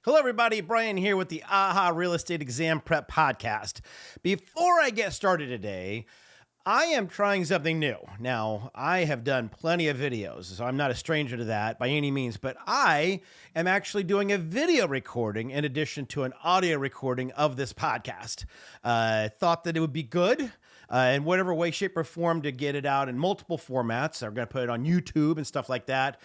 Hello, everybody. Brian here with the AHA Real Estate Exam Prep Podcast. Before I get started today, I am trying something new. Now, I have done plenty of videos, so I'm not a stranger to that by any means, but I am actually doing a video recording in addition to an audio recording of this podcast. Thought that it would be good. In whatever way, shape, or form to get it out in multiple formats. I'm going to put it on YouTube and stuff like that.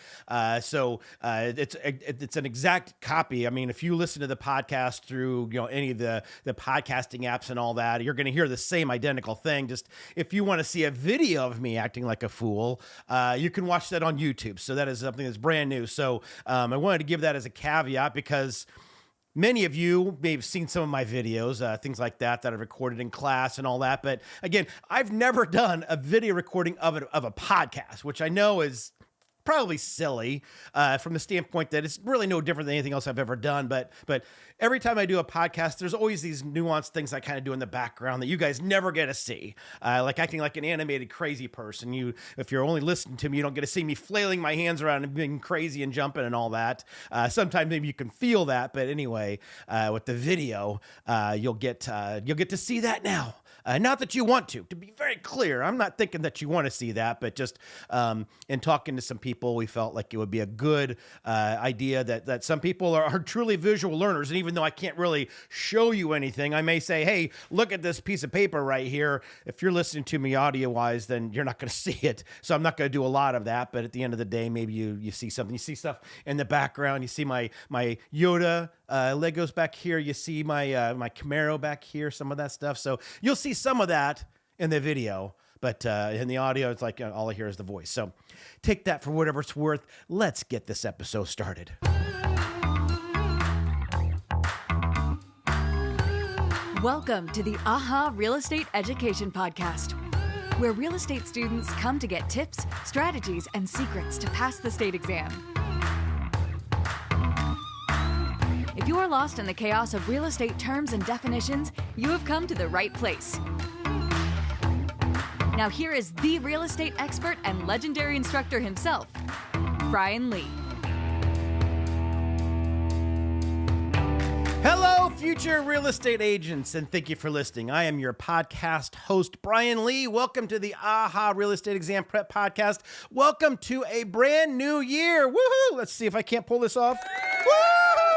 So it's an exact copy. I mean, if you listen to the podcast through any of the podcasting apps and all that, you're going to hear the same identical thing. Just if you want to see a video of me acting like a fool, you can watch that on YouTube. So that is something that's brand new. So I wanted to give that as a caveat because many of you may have seen some of my videos, things like that I've recorded in class and all that. But again, I've never done a video recording of a podcast, which I know is probably silly from the standpoint that it's really no different than anything else I've ever done. But every time I do a podcast, there's always these nuanced things I kind of do in the background that you guys never get to see, like acting like an animated crazy person. If you're only listening to me, you don't get to see me flailing my hands around and being crazy and jumping and all that. Sometimes maybe you can feel that, but anyway, with the video, you'll get to see that now. Not that you want to be very clear. I'm not thinking that you want to see that, but just in talking to some people, we felt like it would be a good idea that some people are truly visual learners. And even though I can't really show you anything, I may say, hey, look at this piece of paper right here. If you're listening to me audio wise, then you're not going to see it. So I'm not going to do a lot of that. But at the end of the day, maybe you see something. You see stuff in the background. You see my Yoda Legos back here. You see my my Camaro back here, some of that stuff. So you'll see some of that in the video, but in the audio, it's like all I hear is the voice. So take that for whatever it's worth. Let's get this episode started. Welcome to the AHA Real Estate Education Podcast, where real estate students come to get tips, strategies, and secrets to pass the state exam. If you are lost in the chaos of real estate terms and definitions, you have come to the right place. Now here is the real estate expert and legendary instructor himself, Brian Lee. Hello, future real estate agents, and thank you for listening. I am your podcast host, Brian Lee. Welcome to the AHA Real Estate Exam Prep Podcast. Welcome to a brand new year. Woohoo! Let's see if I can't pull this off. Woo!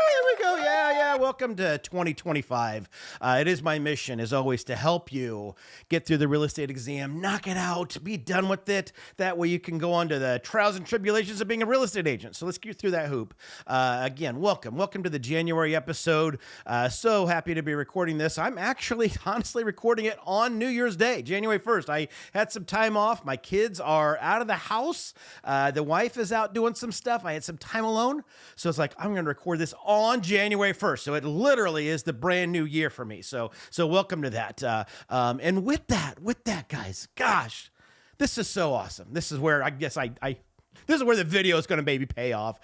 Here we go. Yeah. Welcome to 2025. It is my mission, as always, to help you get through the real estate exam, knock it out, be done with it. That way you can go on to the trials and tribulations of being a real estate agent. So let's get through that hoop. Again, welcome to the January episode. So happy to be recording this. I'm actually honestly recording it on New Year's Day, January 1st. I had some time off. My kids are out of the house. The wife is out doing some stuff. I had some time alone. So it's like, I'm going to record this on January 1st. So it literally is the brand new year for me. So welcome to that. And with that, guys, gosh, this is so awesome. This is where I guess this is where the video is going to maybe pay off.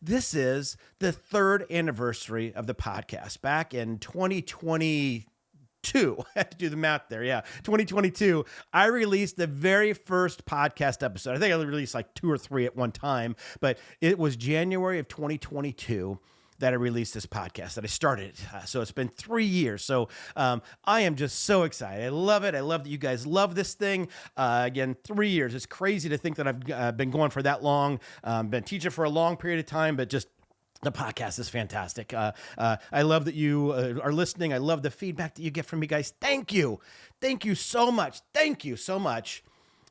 This is the third anniversary of the podcast. Back in 2022, I had to do the math there. Yeah, 2022, I released the very first podcast episode. I think I released like 2 or 3 at one time, but it was January of 2022 that I released this podcast, that I started. So it's been 3 years. So I am just so excited. I love it. I love that you guys love this thing. Again, 3 years. It's crazy to think that I've been going for that long. Been teaching for a long period of time, but just the podcast is fantastic. I love that you are listening. I love the feedback that you get from me guys. Thank you. Thank you so much. Thank you so much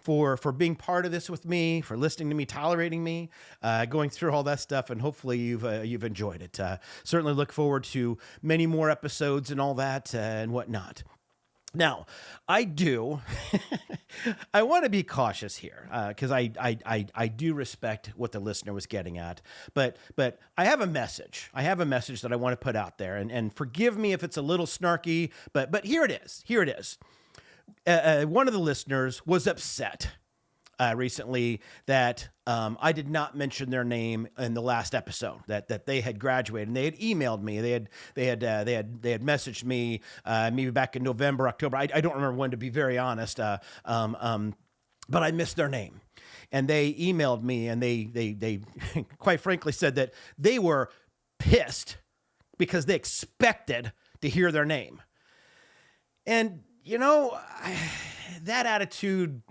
for being part of this with me, for listening to me, tolerating me, going through all that stuff, and hopefully you've enjoyed it. Certainly look forward to many more episodes and all that and whatnot. Now, I want to be cautious here because I do respect what the listener was getting at, but I have a message. I have a message that I want to put out there, and forgive me if it's a little snarky, but here it is. Here it is. One of the listeners was upset recently that I did not mention their name in the last episode, that they had graduated, and they had emailed me. They had messaged me maybe back in November, October. I don't remember when, to be very honest. But I missed their name, and they emailed me, and they quite frankly said that they were pissed because they expected to hear their name. And, that attitude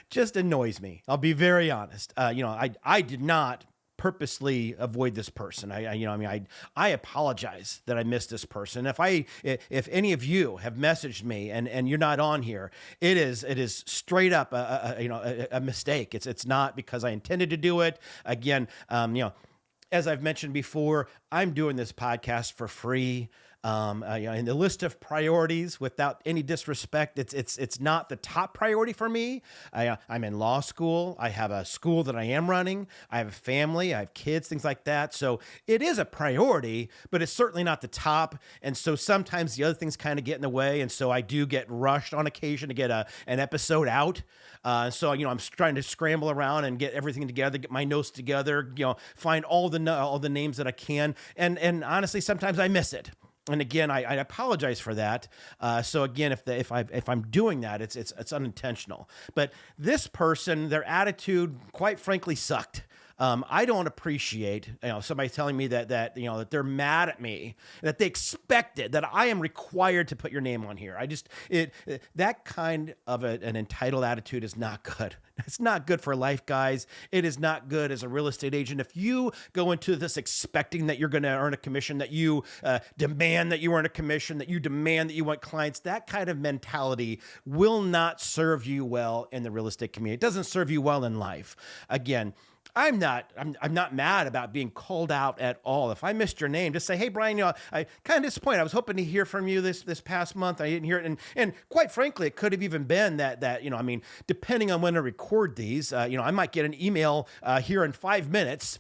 just annoys me. I'll be very honest. I did not purposely avoid this person. I apologize that I missed this person. If any of you have messaged me and you're not on here, it is straight up a mistake. It's not because I intended to do it. Again, as I've mentioned before, I'm doing this podcast for free. In the list of priorities, without any disrespect, it's not the top priority for me. I'm in law school. I have a school that I am running. I have a family. I have kids, things like that. So it is a priority, but it's certainly not the top. And so sometimes the other things kind of get in the way. And so I do get rushed on occasion to get an episode out. So I'm trying to scramble around and get everything together, get my notes together, find all the names that I can. And honestly, sometimes I miss it. And again, I apologize for that. So again, if I'm doing that, it's unintentional. But this person, their attitude, quite frankly, sucked. I don't appreciate somebody telling me that they're mad at me, that they expected that I am required to put your name on here. That kind of an entitled attitude is not good. It's not good for life, guys. It is not good as a real estate agent. If you go into this expecting that you're going to earn a commission, that you demand that you earn a commission, that you demand that you want clients, that kind of mentality will not serve you well in the real estate community. It doesn't serve you well in life. Again, I'm not mad about being called out at all. If I missed your name, just say, hey, Brian, I kind of disappointed. I was hoping to hear from you this past month. I didn't hear it. And quite frankly, it could have even been that, depending on when I record these, I might get an email here in 5 minutes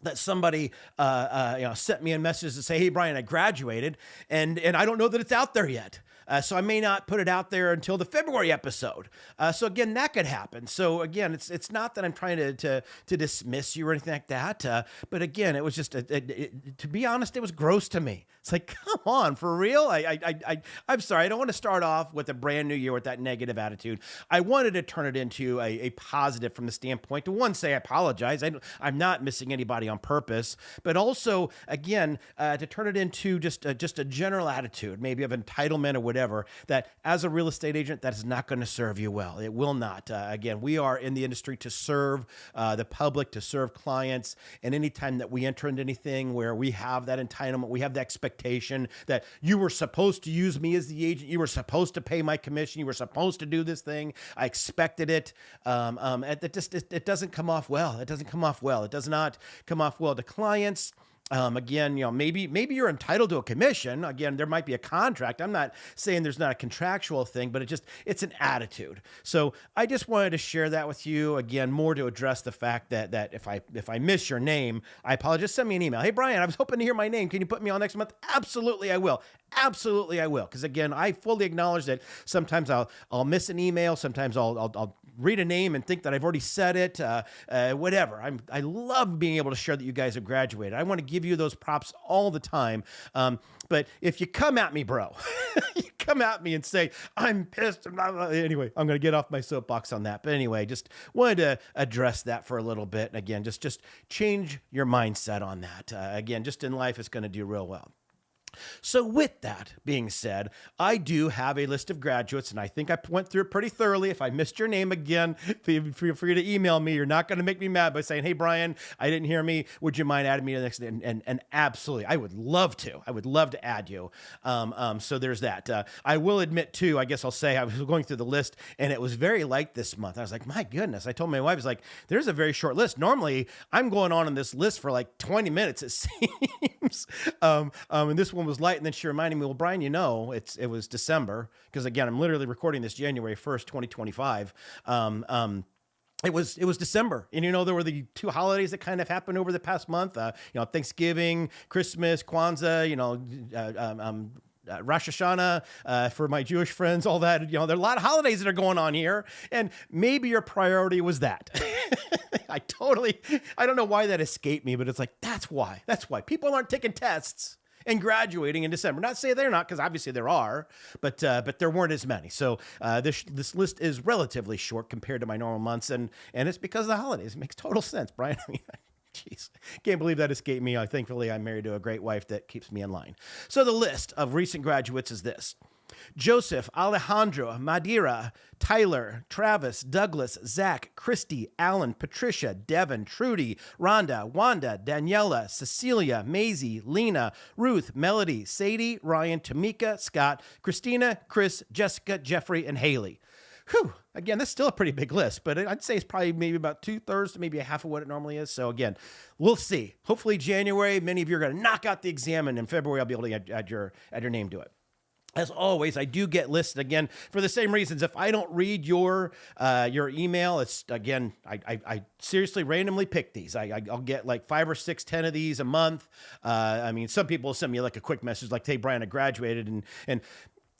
that somebody sent me a message to say, hey, Brian, I graduated, and I don't know that it's out there yet. So I may not put it out there until the February episode. So again, that could happen. So again, it's not that I'm trying to dismiss you or anything like that. But again, it was just, to be honest, it was gross to me. It's like, come on, for real? I'm sorry. I don't want to start off with a brand new year with that negative attitude. I wanted to turn it into a positive from the standpoint to, one, say I apologize. I'm not missing anybody on purpose, but also, again, to turn it into just a general attitude, maybe of entitlement or whatever, that as a real estate agent, that is not going to serve you well. It will not. Again, we are in the industry to serve the public, to serve clients. And anytime that we enter into anything where we have that entitlement, we have the expectation that you were supposed to use me as the agent, you were supposed to pay my commission, you were supposed to do this thing, I expected it. It doesn't come off well. It doesn't come off well. It does not come off well to clients. Again, maybe you're entitled to a commission. Again, there might be a contract. I'm not saying there's not a contractual thing, but it's an attitude. So I just wanted to share that with you. Again, more to address the fact that if I miss your name, I apologize. Just send me an email. Hey, Brian, I was hoping to hear my name. Can you put me on next month? Absolutely, I will. Absolutely, I will. Because again, I fully acknowledge that sometimes I'll miss an email. Sometimes I'll read a name and think that I've already said it. Whatever. I love being able to share that you guys have graduated. I want to give you those props all the time. But if you come at me, bro, you come at me and say, I'm pissed. Anyway, I'm going to get off my soapbox on that. But anyway, just wanted to address that for a little bit. And again, just change your mindset on that. Again, just in life, it's going to do real well. So with that being said, I do have a list of graduates, and I think I went through it pretty thoroughly. If I missed your name again, feel free to email me. You're not going to make me mad by saying, hey, Brian, I didn't hear me. Would you mind adding me to the next? And absolutely, I would love to. I would love to add you. So there's that. I will admit, too, I guess I'll say I was going through the list, and it was very light this month. I was like, my goodness. I told my wife, I was like, there's a very short list. Normally, I'm going on this list for like 20 minutes, it seems. And this one was light, and then she reminded me, well, Brian, it was December, because again, I'm literally recording this January 1st, 2025. It was December, and there were the two holidays that kind of happened over the past month. Thanksgiving, Christmas, Kwanzaa, Rosh Hashanah, for my Jewish friends, all that. There are a lot of holidays that are going on here, and maybe your priority was that. I don't know why that escaped me, but it's like, that's why people aren't taking tests and graduating in December. Not say they're not, because obviously there are, but there weren't as many. So this list is relatively short compared to my normal months, and it's because of the holidays. It makes total sense, Brian. I mean, Jeez, can't believe that escaped me. Thankfully, I'm married to a great wife that keeps me in line. So the list of recent graduates is this: Joseph, Alejandro, Madeira, Tyler, Travis, Douglas, Zach, Christy, Alan, Patricia, Devin, Trudy, Rhonda, Wanda, Daniela, Cecilia, Maisie, Lena, Ruth, Melody, Sadie, Ryan, Tamika, Scott, Christina, Chris, Jessica, Jeffrey, and Haley. Whew. Again, that's still a pretty big list, but I'd say it's probably maybe about 2/3 to maybe a half of what it normally is. So again, we'll see. Hopefully January, many of you are going to knock out the exam, and in February, I'll be able to add your name to it. As always, I do get listed again for the same reasons. If I don't read your email, it's again, I seriously randomly pick these. I'll get like 5 or 6, 10 of these a month. I mean, some people send me like a quick message like, "Hey, Brian, I graduated," and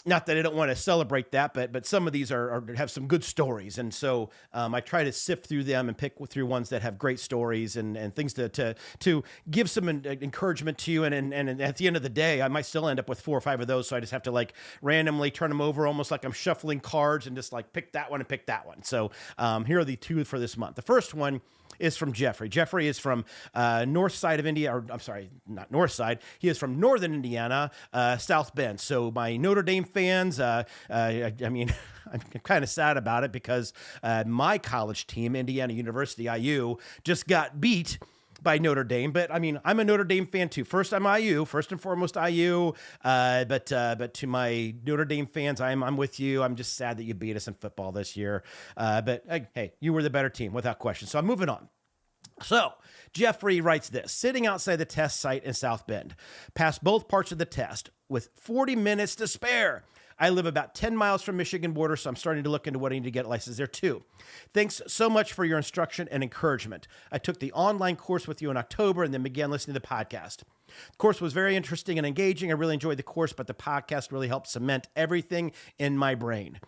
not that I don't want to celebrate that, but some of these have some good stories. And so I try to sift through them and pick through ones that have great stories and things to give some encouragement to you. And at the end of the day, I might still end up with 4 or 5 of those. So I just have to like randomly turn them over, almost like I'm shuffling cards, and just like pick that one and pick that one. So here are the 2 for this month. The first one is from Jeffrey. Jeffrey is from north side of India, or I'm sorry, not north side. He is from northern Indiana, South Bend. So my Notre Dame fans, I mean, I'm kind of sad about it because my college team, Indiana University, IU, just got beat by Notre Dame. But I mean, I'm a Notre Dame fan too. First, I'm IU, first and foremost IU. But to my Notre Dame fans, I'm with you. I'm just sad that you beat us in football this year. But hey, you were the better team without question. So I'm moving on. So Jeffrey writes this: sitting outside the test site in South Bend, passed both parts of the test with 40 minutes to spare. I live about 10 miles from Michigan border, so I'm starting to look into what I need to get a license there too. Thanks so much for your instruction and encouragement. I took the online course with you in October and then began listening to the podcast. The course was very interesting and engaging. I really enjoyed the course, but the podcast really helped cement everything in my brain.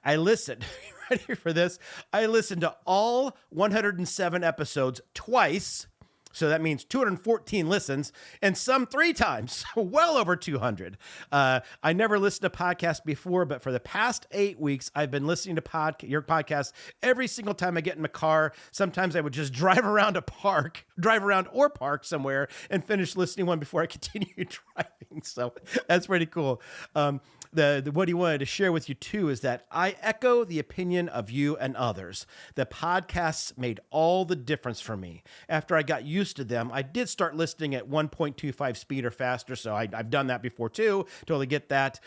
I listened, ready for this? I listened to all 107 episodes twice. So that means 214 listens, and some 3 times, well over 200. I never listened to podcasts before, but for the past 8 weeks, I've been listening to your podcast every single time I get in my car. Sometimes I would just drive around or park somewhere and finish listening one before I continue driving. So that's pretty cool. What he wanted to share with you too is that I echo the opinion of you and others. The podcasts made all the difference for me. After I got used to them, I did start listening at 1.25 speed or faster. So I've done that before too. Totally get that.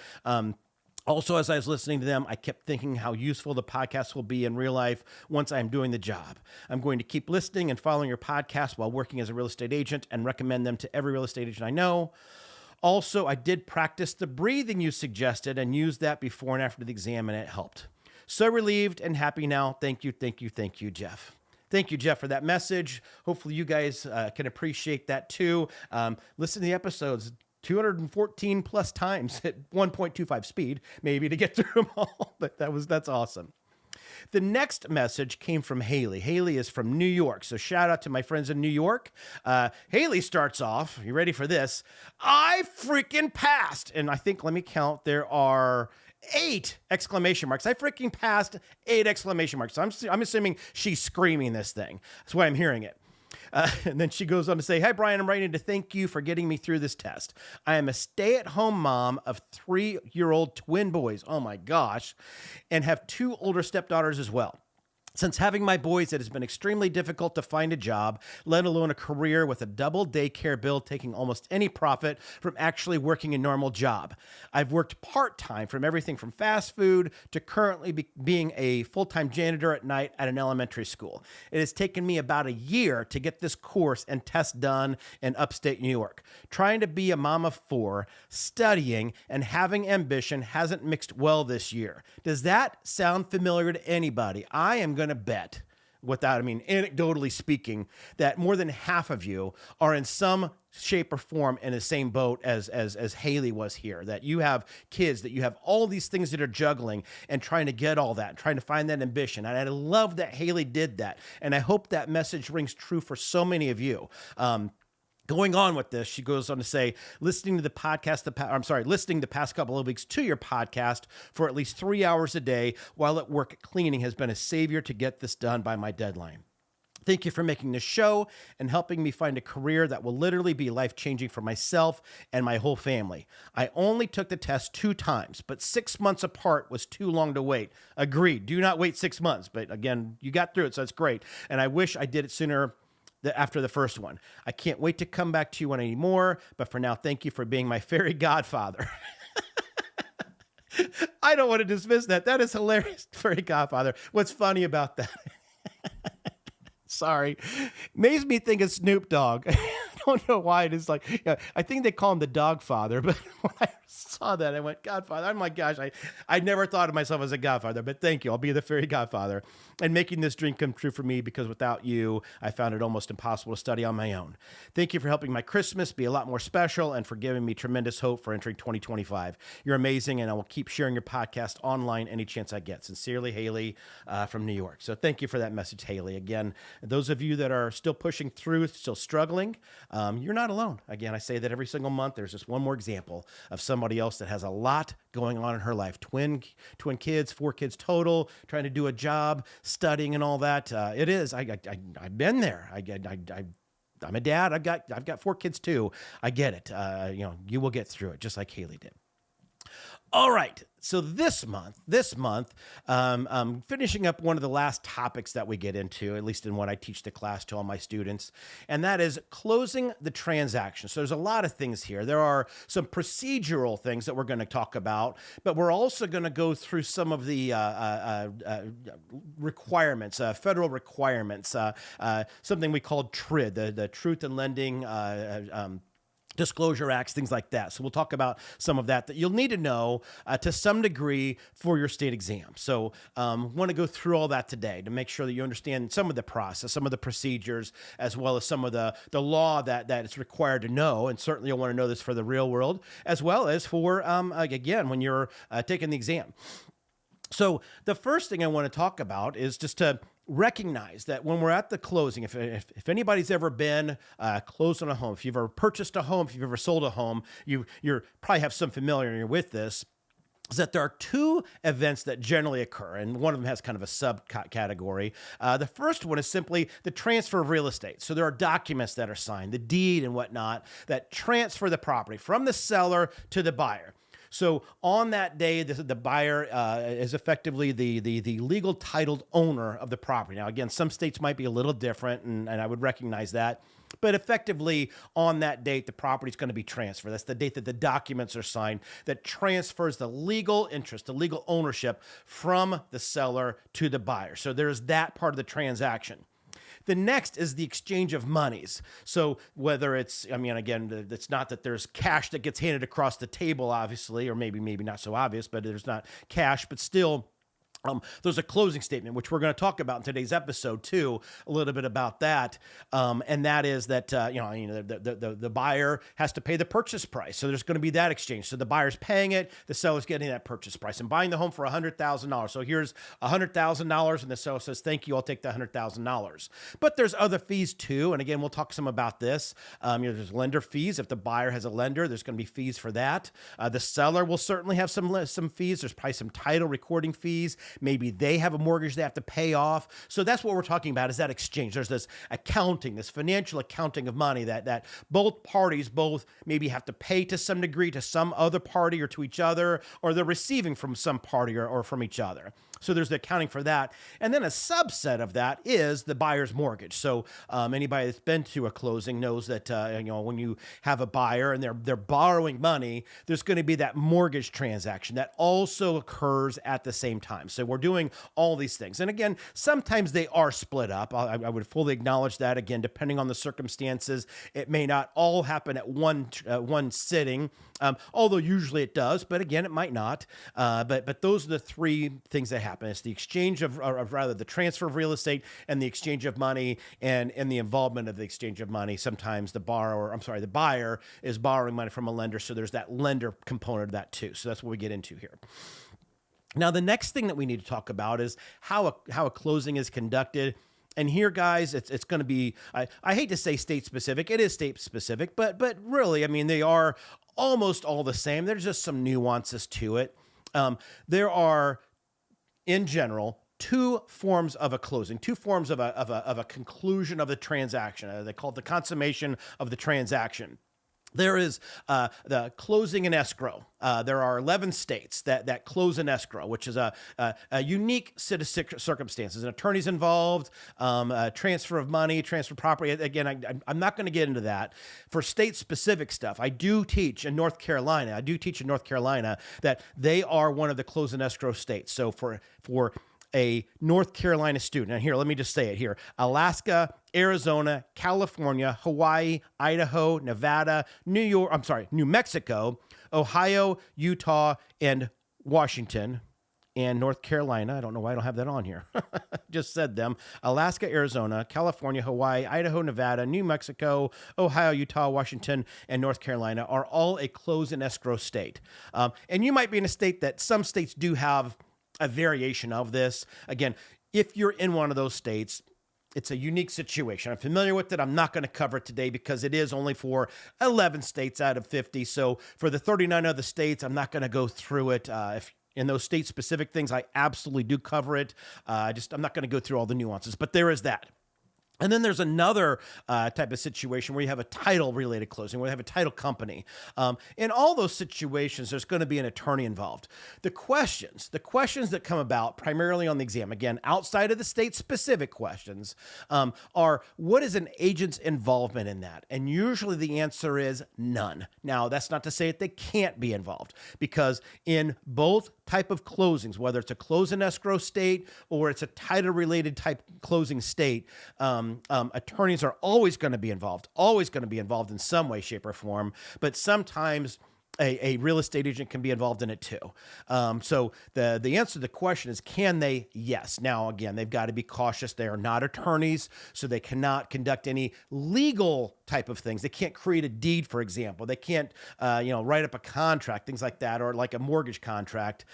Also, as I was listening to them, I kept thinking how useful the podcast will be in real life once I'm doing the job. I'm going to keep listening and following your podcast while working as a real estate agent and recommend them to every real estate agent I know. Also, I did practice the breathing you suggested and used that before and after the exam, and it helped. So relieved and happy now. Thank you, Jeff. Thank you, Jeff, for that message. Hopefully you guys can appreciate that too. Listen to the episodes 214 plus times at 1.25 speed, maybe, to get through them all. But that's awesome. The next message came from Haley. Haley is from New York. So shout out to my friends in New York. Haley starts off, you ready for this? I freaking passed. And I think, let me count, there are 8 exclamation marks. I freaking passed 8 exclamation marks. So I'm assuming she's screaming this thing. That's why I'm hearing it. And then she goes on to say, "Hi, Brian, I'm writing to thank you for getting me through this test. I am a stay-at-home mom of 3-year-old twin boys." Oh my gosh. "And have 2 older stepdaughters as well. Since having my boys, it has been extremely difficult to find a job, let alone a career with a double daycare bill taking almost any profit from actually working a normal job. I've worked part-time from everything from fast food to currently being a full-time janitor at night at an elementary school. It has taken me about a year to get this course and test done in upstate New York. Trying to be a mom of 4, studying, and having ambition hasn't mixed well this year. Does that sound familiar to anybody? I am going to bet, anecdotally speaking, that more than half of you are in some shape or form in the same boat as Haley was here, that you have kids, that you have all these things that are juggling and trying to get all that, trying to find that ambition. And I love that Haley did that. And I hope that message rings true for so many of you. Going on with this, she goes on to say, listening the past couple of weeks to your podcast for at least 3 hours a day while at work cleaning has been a savior to get this done by my deadline. Thank you for making this show and helping me find a career that will literally be life-changing for myself and my whole family. I only took the test 2 times, but 6 months apart was too long to wait. Agreed. Do not wait 6 months. But again, you got through it, so that's great. And I wish I did it sooner after the first one. I can't wait to come back to you on any more, but for now, thank you for being my fairy godfather. I don't want to dismiss that. That is hilarious, fairy godfather. What's funny about that? Sorry. Makes me think of Snoop Dogg. I don't know why it is like, I think they call him the dog father, but when I saw that, I went, Godfather. I'm like, gosh, I never thought of myself as a godfather, but thank you. I'll be the fairy godfather and making this dream come true for me, because without you, I found it almost impossible to study on my own. Thank you for helping my Christmas be a lot more special and for giving me tremendous hope for entering 2025. You're amazing, and I will keep sharing your podcast online any chance I get. Sincerely, Haley from New York. So thank you for that message, Haley. Again, those of you that are still pushing through, still struggling, you're not alone. Again, I say that every single month. There's just one more example of somebody else that has a lot going on in her life. Twin kids, 4 kids total, trying to do a job, studying and all that. It is. I've been there. I'm a dad. I've got 4 kids too. I get it. You will get through it just like Haley did. All right. So this month, finishing up one of the last topics that we get into, at least in what I teach the class to all my students, and that is closing the transaction. So there's a lot of things here. There are some procedural things that we're going to talk about, but we're also going to go through some of the requirements, federal requirements, something we call TRID, the Truth in Lending Disclosure Acts, things like that. So we'll talk about some of that you'll need to know to some degree for your state exam. So want to go through all that today to make sure that you understand some of the process, some of the procedures, as well as some of the law that it's required to know. And certainly you'll want to know this for the real world, as well as for, again, when you're taking the exam. So the first thing I want to talk about is just to recognize that when we're at the closing, if anybody's ever been closed on a home, if you've ever purchased a home, if you've ever sold a home, you're probably have some familiarity with this, is that there are 2 events that generally occur, and one of them has kind of a subcategory. The first one is simply the transfer of real estate. So there are documents that are signed, the deed and whatnot, that transfer the property from the seller to the buyer. So on that day, the buyer is effectively the legal titled owner of the property. Now, again, some states might be a little different, and I would recognize that. But effectively, on that date, the property is going to be transferred. That's the date that the documents are signed that transfers the legal interest, the legal ownership from the seller to the buyer. So there's that part of the transaction. The next is the exchange of monies. So whether it's, again, it's not that there's cash that gets handed across the table, obviously, or maybe not so obvious, but there's not cash, but still, there's a closing statement, which we're going to talk about in today's episode too, a little bit about that. And that is that, the buyer has to pay the purchase price. So there's going to be that exchange. So the buyer's paying it, the seller's getting that purchase price and buying the home for $100,000. So here's $100,000 and the seller says, thank you, I'll take the $100,000. But there's other fees too. And again, we'll talk some about this. There's lender fees. If the buyer has a lender, there's going to be fees for that. The seller will certainly have some fees. There's probably some title recording fees. Maybe they have a mortgage they have to pay off. So that's what we're talking about, is that exchange. There's this accounting, this financial accounting of money that both parties maybe have to pay to some degree to some other party or to each other, or they're receiving from some party or from each other. So there's the accounting for that. And then a subset of that is the buyer's mortgage. So anybody that's been to a closing knows that when you have a buyer and they're borrowing money, there's going to be that mortgage transaction that also occurs at the same time. So we're doing all these things. And again, sometimes they are split up. I would fully acknowledge that. Again, depending on the circumstances, it may not all happen at one sitting, although usually it does. But again, it might not. But those are the 3 things that happen. It's the exchange of rather the transfer of real estate and the exchange of money and the involvement of the exchange of money. Sometimes the buyer is borrowing money from a lender. So there's that lender component of that too. So that's what we get into here. Now, the next thing that we need to talk about is how a closing is conducted. And here, guys, it's going to be, I hate to say state specific. It is state specific, but really, they are almost all the same. There's just some nuances to it. There are, in general, two forms of a closing, two forms of a conclusion of the transaction. They call it the consummation of the transaction. There is the closing in escrow. There are 11 states that close in escrow, which is a unique set of circumstances. An attorney's involved, transfer of money, transfer of property. Again, I'm not going to get into that. For state-specific stuff, I do teach in North Carolina. That they are one of the close in escrow states. So for a North Carolina student, and here, let me just say it here: Alaska, Arizona, California, Hawaii, Idaho, Nevada, New Mexico, Ohio, Utah, and Washington, and North Carolina. I don't know why I don't have that on here. Just said them. Alaska, Arizona, California, Hawaii, Idaho, Nevada, New Mexico, Ohio, Utah, Washington, and North Carolina are all a close and escrow state. And you might be in a state that some states do have a variation of this. Again, if you're in one of those states, it's a unique situation. I'm familiar with it. I'm not going to cover it today because it is only for 11 states out of 50. So for the 39 other states, I'm not going to go through it. If in those state-specific things, I absolutely do cover it. I'm not going to go through all the nuances, but there is that. And then there's another type of situation where you have a title-related closing, where you have a title company. In all those situations, there's going to be an attorney involved. The questions that come about primarily on the exam, again, outside of the state-specific questions, are what is an agent's involvement in that? And usually the answer is none. Now, that's not to say that they can't be involved, because in both type of closings, whether it's a close in escrow state or it's a title-related type closing state, attorneys are always going to be involved in some way, shape, or form. But sometimes a real estate agent can be involved in it too. So the answer to the question is, can they? Yes. Now, again, they've got to be cautious. They are not attorneys, so they cannot conduct any legal type of things. They can't create a deed, for example. They can't, write up a contract, things like that, or like a mortgage contract,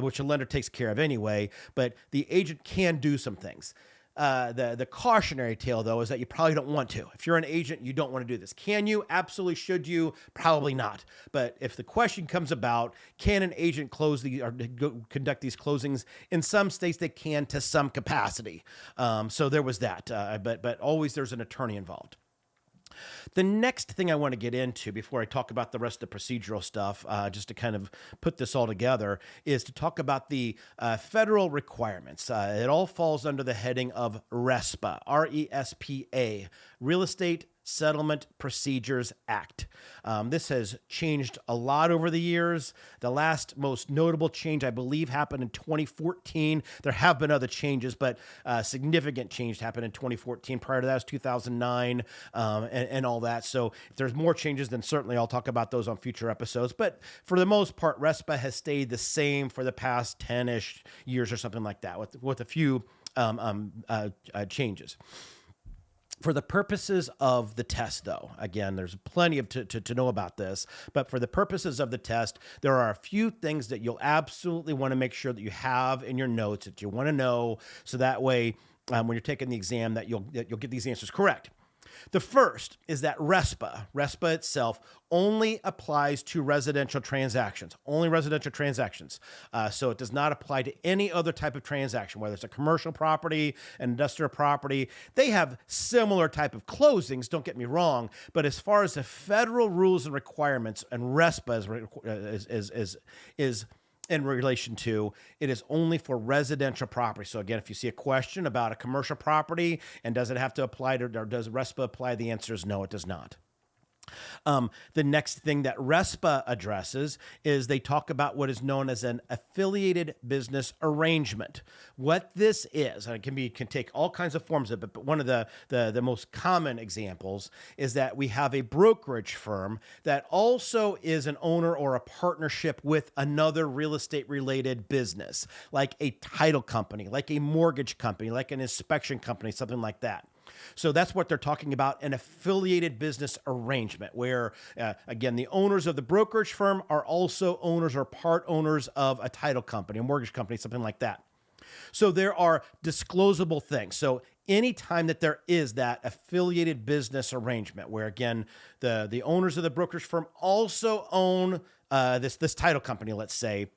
which a lender takes care of anyway. But the agent can do some things. The cautionary tale, though, is that you probably don't want to. If you're an agent, you don't want to do this. Can you? Absolutely. Should you? Probably not. But if the question comes about, can an agent conduct these closings? In some states, they can to some capacity. So there was that. But always there's an attorney involved. The next thing I want to get into before I talk about the rest of the procedural stuff, just to kind of put this all together, is to talk about the federal requirements. It all falls under the heading of RESPA, R-E-S-P-A, Real Estate Settlement Procedures Act. This has changed a lot over the years. The last most notable change, I believe, happened in 2014. There have been other changes, but significant change happened in 2014. Prior to that was 2009 and all that. So if there's more changes, then certainly I'll talk about those on future episodes. But for the most part, RESPA has stayed the same for the past 10-ish years or something like that, with a few changes. For the purposes of the test, though, again, there's plenty of to know about this, but for the purposes of the test, there are a few things that you'll absolutely want to make sure that you have in your notes that you want to know, so that way, when you're taking the exam, that you'll get these answers correct. The first is that RESPA itself only applies to residential transactions, So it does not apply to any other type of transaction, whether it's a commercial property, an industrial property. They have similar type of closings, don't get me wrong, but as far as the federal rules and requirements and RESPA is in relation to, it is only for residential property. So again, if you see a question about a commercial property and does it have to apply to, or does RESPA apply? The answer is no, it does not. The next thing that RESPA addresses is they talk about what is known as an affiliated business arrangement. What this is, and it can take all kinds of forms of it, but one of the most common examples is that we have a brokerage firm that also is an owner or a partnership with another real estate related business, like a title company, like a mortgage company, like an inspection company, something like that. So that's what they're talking about, an affiliated business arrangement, where, again, the owners of the brokerage firm are also owners or part owners of a title company, a mortgage company, something like that. So there are disclosable things. So anytime that there is that affiliated business arrangement, where, again, the owners of the brokerage firm also own this title company, let's say,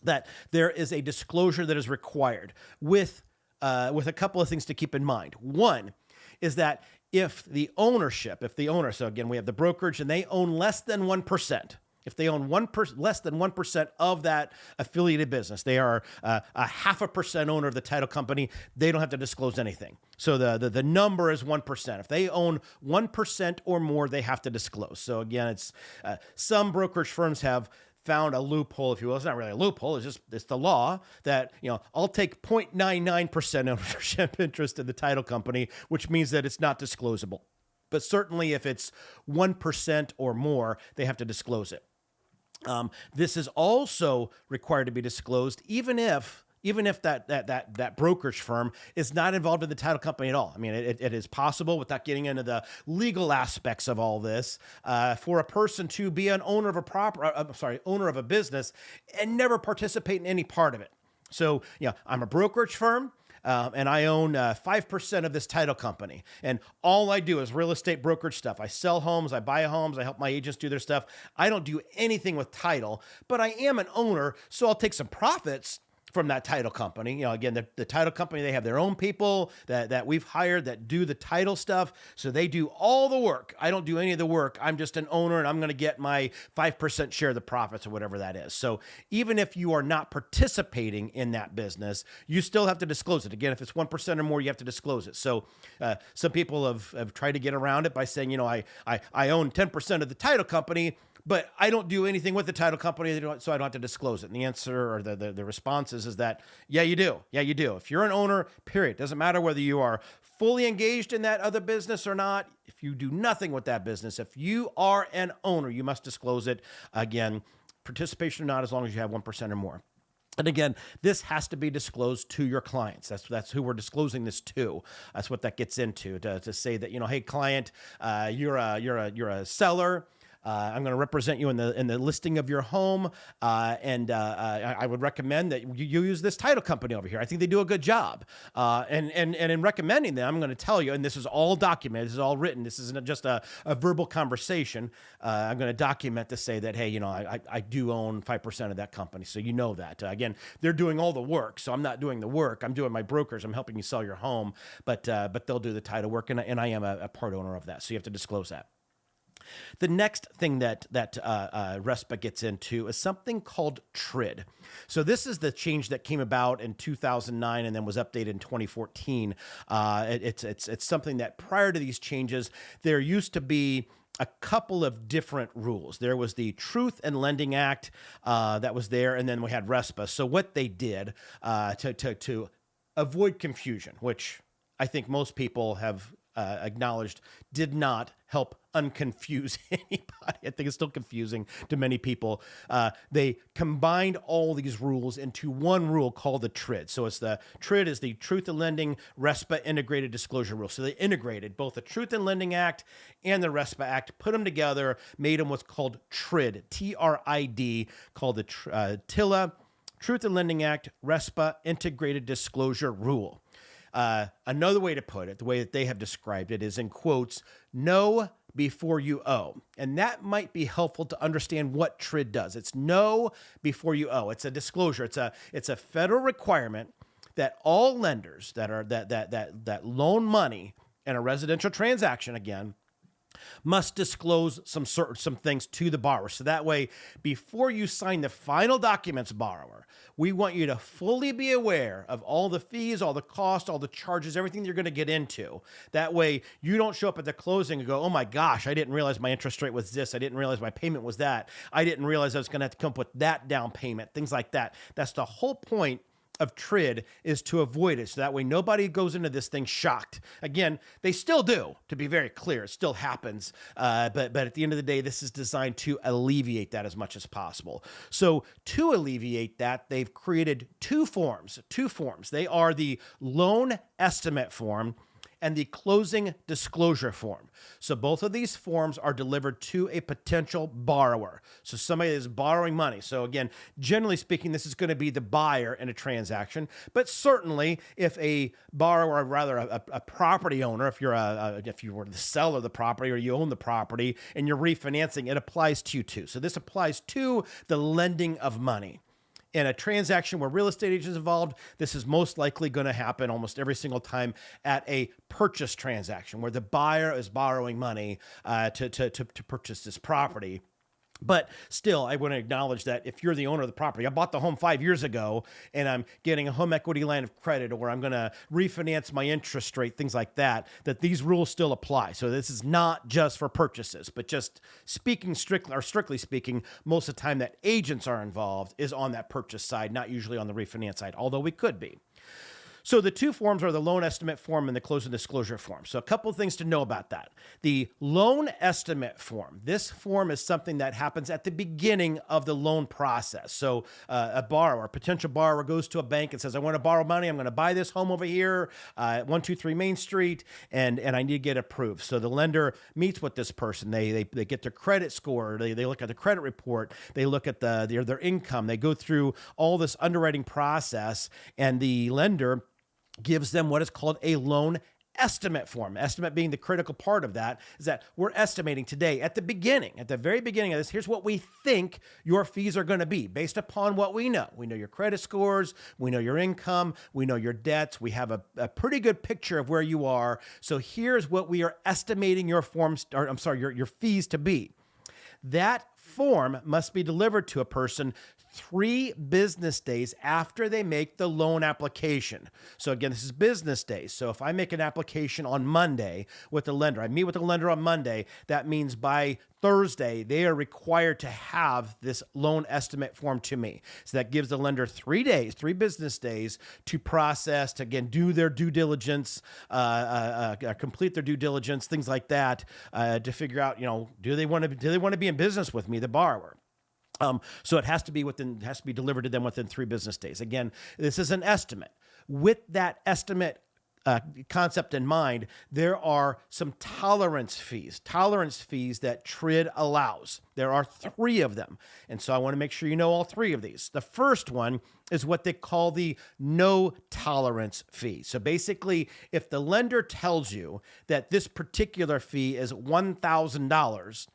that there is a disclosure that is required with a couple of things to keep in mind. One is that if the owner, so again, we have the brokerage and they own less than 1%. If they own less than 1% of that affiliated business, they are a 0.5% owner of the title company, they don't have to disclose anything. So the number is 1%. If they own 1% or more, they have to disclose. So again, it's some brokerage firms have found a loophole, if you will. It's not really a loophole. It's the law that, I'll take 0.99% ownership interest in the title company, which means that it's not disclosable. But certainly if it's 1% or more, they have to disclose it. This is also required to be disclosed, even if that brokerage firm is not involved in the title company at all. I mean, it is possible, without getting into the legal aspects of all this, for a person to be an owner of a business and never participate in any part of it. So, I'm a brokerage firm. And I own 5% of this title company. And all I do is real estate brokerage stuff. I sell homes, I buy homes, I help my agents do their stuff. I don't do anything with title, but I am an owner, so I'll take some profits from that title company. Again, the title company, they have their own people that we've hired that do the title stuff. So they do all the work. I don't do any of the work. I'm just an owner and I'm going to get my 5% share of the profits or whatever that is. So even if you are not participating in that business, you still have to disclose it. Again, if it's 1% or more, you have to disclose it. So some people have tried to get around it by saying, I own 10% of the title company, but I don't do anything with the title company, so I don't have to disclose it. And the answer or the response is that, yeah, you do. Yeah, you do. If you're an owner, period. Doesn't matter whether you are fully engaged in that other business or not. If you do nothing with that business, if you are an owner, you must disclose it. Again, participation or not, as long as you have 1% or more. And again, this has to be disclosed to your clients. That's who we're disclosing this to. That's what that gets into, to say that, hey, client, you're a seller. I'm going to represent you in the listing of your home, and I would recommend that you use this title company over here. I think they do a good job. And in recommending them, I'm going to tell you, and this is all documented, this is all written. This isn't just a verbal conversation. I'm going to document to say that, hey, I do own 5% of that company, so you know that. Again, they're doing all the work, so I'm not doing the work. I'm doing my brokers. I'm helping you sell your home, but they'll do the title work, and I am a part owner of that. So you have to disclose that. The next thing that RESPA gets into is something called TRID. So this is the change that came about in 2009 and then was updated in 2014. It's something that prior to these changes, there used to be a couple of different rules. There was the Truth in Lending Act that was there, and then we had RESPA. So what they did to avoid confusion, which I think most people have acknowledged did not help unconfuse anybody. I think it's still confusing to many people. They combined all these rules into one rule called the TRID. So it's the TRID is the Truth in Lending RESPA Integrated Disclosure Rule. So they integrated both the Truth in Lending Act and the RESPA Act, put them together, made them what's called TRID, T-R-I-D, called the TILA, Truth in Lending Act RESPA Integrated Disclosure Rule. Another way to put it, the way that they have described it, is in quotes, know before you owe. And that might be helpful to understand what TRID does. It's know before you owe. It's a disclosure. It's a federal requirement that all lenders that loan money in a residential transaction, again, must disclose some things to the borrower. So that way, before you sign the final documents, borrower, we want you to fully be aware of all the fees, all the costs, all the charges, everything you're going to get into. That way, you don't show up at the closing and go, oh my gosh, I didn't realize my interest rate was this. I didn't realize my payment was that. I didn't realize I was going to have to come up with that down payment, things like that. That's the whole point of TRID, is to avoid it. So that way nobody goes into this thing shocked. Again, they still do, to be very clear. It still happens. But at the end of the day, this is designed to alleviate that as much as possible. So to alleviate that, they've created two forms. They are the loan estimate form and the closing disclosure form. So both of these forms are delivered to a potential borrower. So somebody is borrowing money. So again, generally speaking, this is going to be the buyer in a transaction. But certainly, if a borrower, or rather a property owner, if you were the seller of the property or you own the property and you're refinancing, it applies to you too. So this applies to the lending of money. In a transaction where real estate agents involved, this is most likely going to happen almost every single time at a purchase transaction where the buyer is borrowing money to purchase this property. But still, I want to acknowledge that if you're the owner of the property, I bought the home 5 years ago and I'm getting a home equity line of credit, or I'm going to refinance my interest rate, things like that, that these rules still apply. So this is not just for purchases, but just strictly speaking, most of the time that agents are involved is on that purchase side, not usually on the refinance side, although we could be. So the two forms are the loan estimate form and the closing disclosure form. So a couple of things to know about that. The loan estimate form, this form is something that happens at the beginning of the loan process. So a potential borrower goes to a bank and says, I want to borrow money. I'm going to buy this home over here at 123 Main Street, and I need to get approved. So the lender meets with this person. They get their credit score. They look at the credit report. They look at their income. They go through all this underwriting process, and the lender gives them what is called a loan estimate form. Estimate being the critical part of that is that we're estimating today at the very beginning of this, here's what we think your fees are going to be based upon what we know. We know your credit scores, we know your income, we know your debts. We have a pretty good picture of where you are. So here's what we are estimating your fees to be. That form must be delivered to a person 3 business days after they make the loan application. So again, this is business days. So if I make an application on Monday with the lender, I meet with the lender on Monday, that means by Thursday, they are required to have this loan estimate form to me. So that gives the lender 3 business days to process, to again, do their due diligence, complete their due diligence, things like that, to figure out, do they want to be in business with me, the borrower? So it has to be delivered to them within 3 business days. Again, this is an estimate. With that estimate concept in mind, there are some tolerance fees that TRID allows. There are 3 of them. And so I want to make sure you know all 3 of these. The first one is what they call the no tolerance fee. So basically, if the lender tells you that this particular fee is $1,000,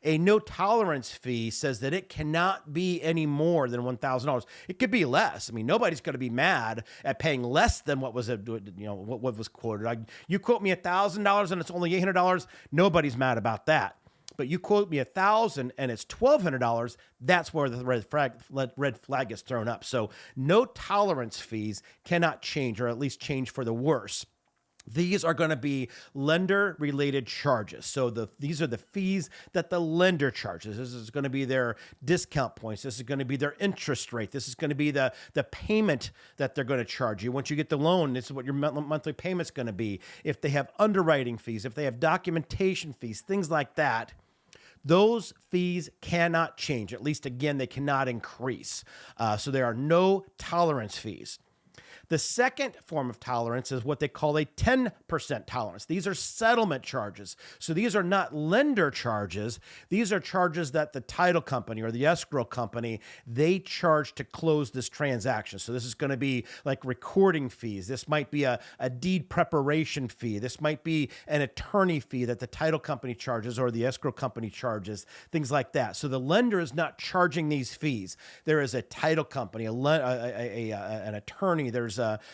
a no tolerance fee says that it cannot be any more than $1,000. It could be less. I mean, nobody's going to be mad at paying less than what was what was quoted. You quote me $1,000 and it's only $800. Nobody's mad about that. But you quote me $1,000 and it's $1,200. That's where the red flag is thrown up. So no tolerance fees cannot change, or at least change for the worse. These are going to be lender-related charges. So these are the fees that the lender charges. This is going to be their discount points. This is going to be their interest rate. This is going to be the payment that they're going to charge you. Once you get the loan, this is what your monthly payment's going to be. If they have underwriting fees, if they have documentation fees, things like that, those fees cannot change. At least, again, they cannot increase. So there are no tolerance fees. The second form of tolerance is what they call a 10% tolerance. These are settlement charges. So these are not lender charges. These are charges that the title company or the escrow company, they charge to close this transaction. So this is going to be like recording fees. This might be a deed preparation fee. This might be an attorney fee that the title company charges or the escrow company charges, things like that. So the lender is not charging these fees. There is a title company, an attorney, there's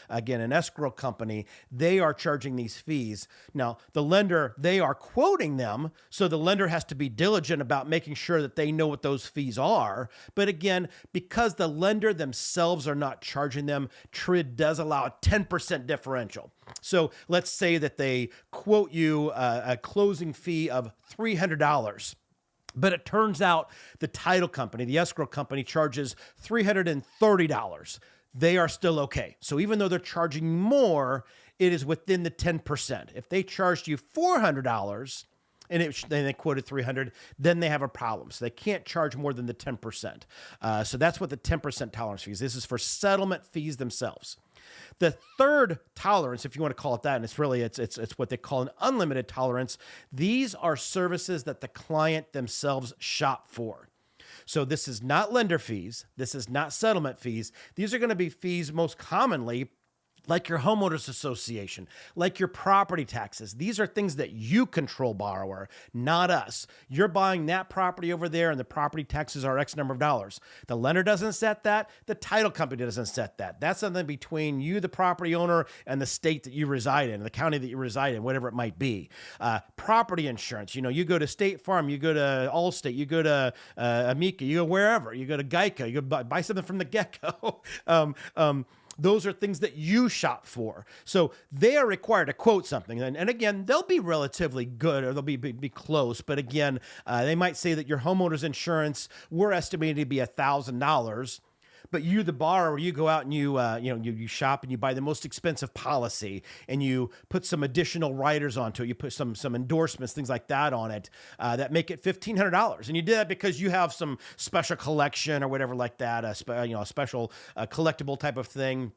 again, an escrow company, they are charging these fees. Now, the lender, they are quoting them, so the lender has to be diligent about making sure that they know what those fees are. But again, because the lender themselves are not charging them, TRID does allow a 10% differential. So let's say that they quote you a closing fee of $300. But it turns out the title company, the escrow company, charges $330. They are still okay. So even though they're charging more, it is within the 10%. If they charged you $400 and then they quoted $300, then they have a problem. So they can't charge more than the 10%. So that's what the 10% tolerance fees. This is for settlement fees themselves. The third tolerance, if you want to call it that, and it's really it's what they call an unlimited tolerance. These are services that the client themselves shop for. So this is not lender fees. This is not settlement fees. These are going to be fees most commonly like your homeowners association, like your property taxes. These are things that you control, borrower, not us. You're buying that property over there and the property taxes are X number of dollars. The lender doesn't set that. The title company doesn't set that. That's something between you, the property owner, and the state that you reside in, the county that you reside in, whatever it might be. Property insurance, you go to State Farm, you go to Allstate, you go to Amica, you go wherever, you go to Geico, you go buy something from the get-go. Those are things that you shop for. So they are required to quote something. And again, they'll be relatively good or they'll be close. But again, they might say that your homeowner's insurance, we're estimating to be $1,000. But you, the borrower, you go out and you shop and you buy the most expensive policy and you put some additional riders onto it. You put some endorsements, things like that on it that make it $1,500. And you did that because you have some special collection or whatever like that, a special collectible type of thing.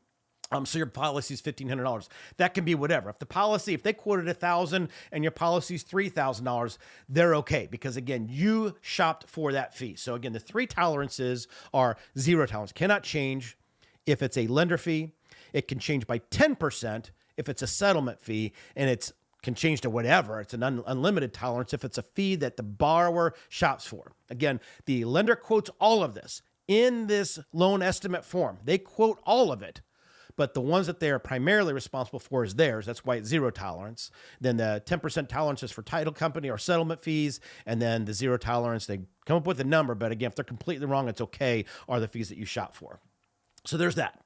So your policy is $1,500. That can be whatever. If they quoted $1,000 and your policy is $3,000, they're okay because again, you shopped for that fee. So again, the three tolerances are zero tolerance, cannot change if it's a lender fee. It can change by 10% if it's a settlement fee, and it can change to whatever. It's an unlimited tolerance if it's a fee that the borrower shops for. Again, the lender quotes all of this in this loan estimate form. They quote all of it. But the ones that they are primarily responsible for is theirs. That's why it's zero tolerance. Then the 10% tolerance is for title company or settlement fees. And then the zero tolerance, they come up with a number. But again, if they're completely wrong, it's okay, are the fees that you shop for. So there's that.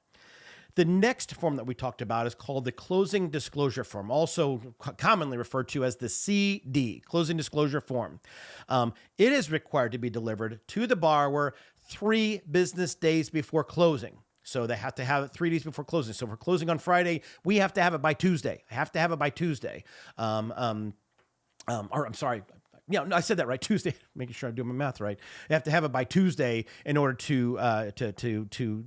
The next form that we talked about is called the closing disclosure form, also commonly referred to as the CD, closing disclosure form. It is required to be delivered to the borrower 3 business days before closing. So they have to have it 3 days before closing. So if we're closing on Friday, we have to have it by Tuesday. I have to have it by Tuesday. Or I'm sorry. Yeah, no, I said that right. Tuesday, making sure I'm doing my math right. You have to have it by Tuesday in order to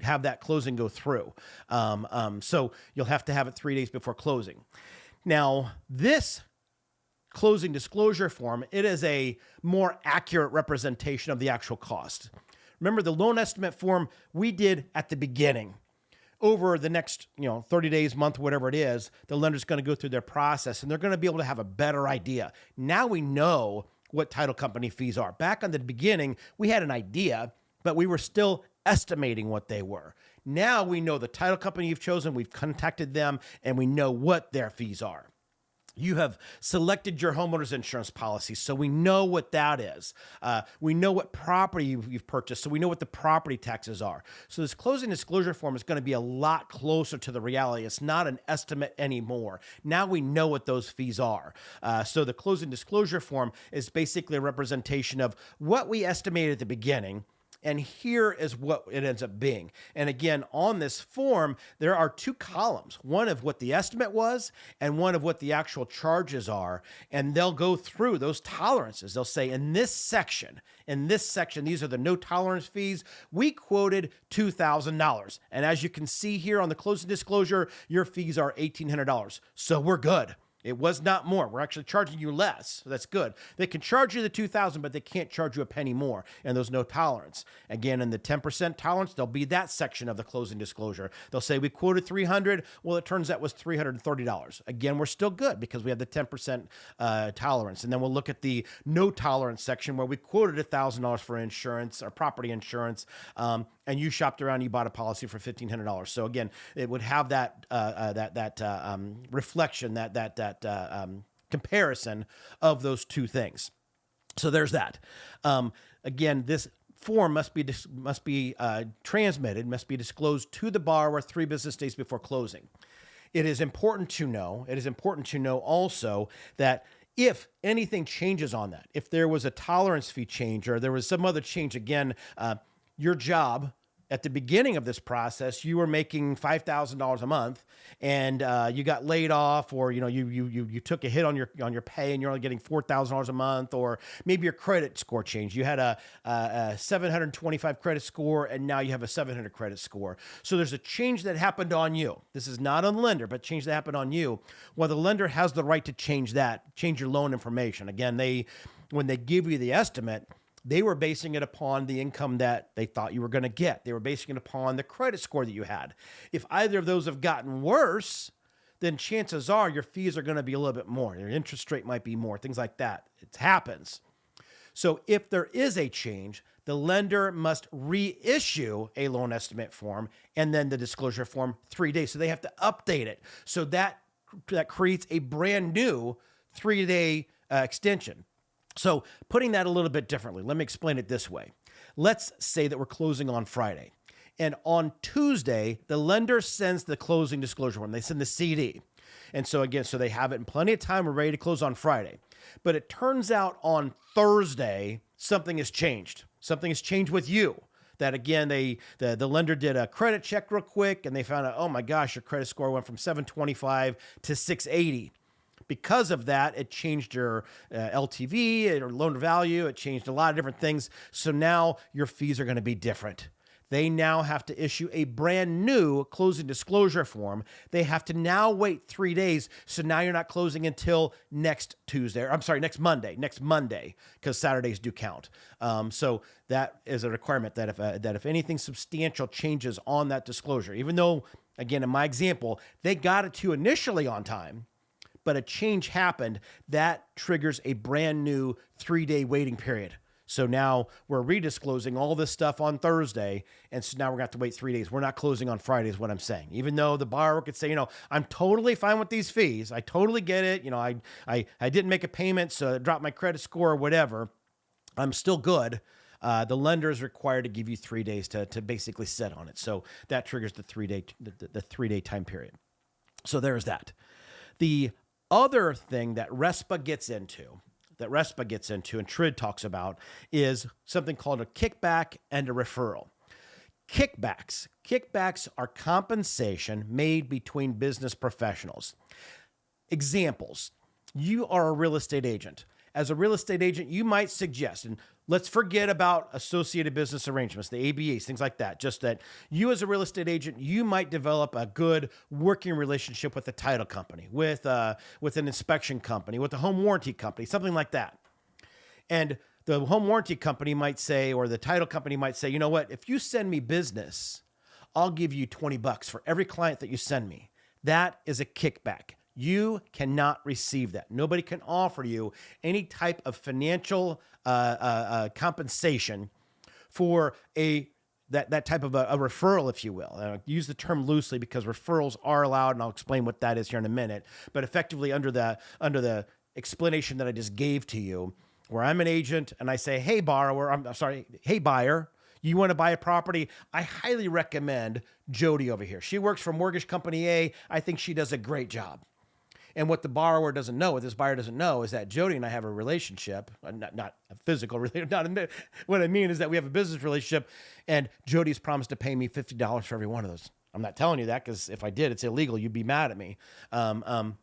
have that closing go through. So you'll have to have it 3 days before closing. Now, this closing disclosure form, it is a more accurate representation of the actual cost. Remember the loan estimate form we did at the beginning. Over the next 30 days, month, whatever it is, the lender's going to go through their process and they're going to be able to have a better idea. Now we know what title company fees are. Back on the beginning, we had an idea, but we were still estimating what they were. Now we know the title company you've chosen, we've contacted them, and we know what their fees are. You have selected your homeowner's insurance policy, so we know what that is. We know what property you've purchased, so we know what the property taxes are. So this closing disclosure form is going to be a lot closer to the reality. It's not an estimate anymore. Now we know what those fees are. So the closing disclosure form is basically a representation of what we estimated at the beginning, and here is what it ends up being. And again, on this form, there are 2 columns, one of what the estimate was and one of what the actual charges are. And they'll go through those tolerances. They'll say in this section, these are the no tolerance fees. We quoted $2,000. And as you can see here on the closing disclosure, your fees are $1,800. So we're good. It was not more. We're actually charging you less. So that's good. They can charge you the $2,000, but they can't charge you a penny more. And there's no tolerance. Again, in the 10% tolerance, there'll be that section of the closing disclosure. They'll say we quoted $300. Well, it turns out it was $330. Again, we're still good because we have the 10% tolerance. And then we'll look at the no tolerance section where we quoted $1,000 for insurance or property insurance. And you shopped around, you bought a policy for $1,500. So again, it would have that reflection, that comparison of those two things. So there's that. Again, this form must be transmitted, must be disclosed to the borrower 3 business days before closing. It is important to know also that if anything changes on that, if there was a tolerance fee change or there was some other change, again, your job at the beginning of this process, you were making $5,000 a month, and you got laid off, or you took a hit on your pay, and you're only getting $4,000 a month, or maybe your credit score changed. You had a 725 credit score, and now you have a 700 credit score. So there's a change that happened on you. This is not on the lender, but change that happened on you. Well, the lender has the right to change your loan information. Again, when they give you the estimate, They were basing it upon the income that they thought you were going to get. They were basing it upon the credit score that you had. If either of those have gotten worse, then chances are your fees are going to be a little bit more. Your interest rate might be more, things like that. It happens. So if there is a change, the lender must reissue a loan estimate form and then the disclosure form 3 days. So they have to update it. So that creates a brand new 3-day extension. So putting that a little bit differently, let me explain it this way. Let's say that we're closing on Friday. And on Tuesday, the lender sends the closing disclosure form. They send the CD. And so again, so they have it in plenty of time. We're ready to close on Friday. But it turns out on Thursday, something has changed. Something has changed with you. That again, the lender did a credit check real quick and they found out, oh my gosh, your credit score went from 725 to 680. Because of that, it changed your LTV or loan to value. It changed a lot of different things. So now your fees are going to be different. They now have to issue a brand new closing disclosure form. They have to now wait 3 days. So now you're not closing until next Monday, because Saturdays do count. So that is a requirement that if anything substantial changes on that disclosure, even though, again, in my example, they got it to you initially on time, but a change happened, that triggers a brand new 3-day waiting period. So now we're redisclosing all this stuff on Thursday, and so now we're going to have to wait 3 days. We're not closing on Friday is what I'm saying. Even though the borrower could say, I'm totally fine with these fees. I totally get it. I didn't make a payment, so it dropped my credit score or whatever. I'm still good. The lender is required to give you 3 days to basically sit on it. So that triggers the 3-day time period. So there's that. The other thing that RESPA gets into, and TRID talks about, is something called a kickback and a referral. Kickbacks are compensation made between business professionals. Examples: you are a real estate agent. As a real estate agent, you might suggest, and let's forget about associated business arrangements, the ABAs, things like that, just that you as a real estate agent, you might develop a good working relationship with a title company, with an inspection company, with a home warranty company, something like that. And the home warranty company might say, or the title company might say, you know what, if you send me business, I'll give you $20 for every client that you send me. That is a kickback. You cannot receive that. Nobody can offer you any type of financial compensation for that type of a referral, if you will. And I use the term loosely because referrals are allowed, and I'll explain what that is here in a minute. But effectively, under the explanation that I just gave to you, where I'm an agent and I say, hey buyer, you want to buy a property? I highly recommend Jody over here. She works for Mortgage Company A. I think she does a great job. And what the borrower doesn't know, what this buyer doesn't know, is that Jody and I have a relationship, not a physical relationship. What I mean is that we have a business relationship, and Jody's promised to pay me $50 for every one of those. I'm not telling you that because if I did, it's illegal. You'd be mad at me.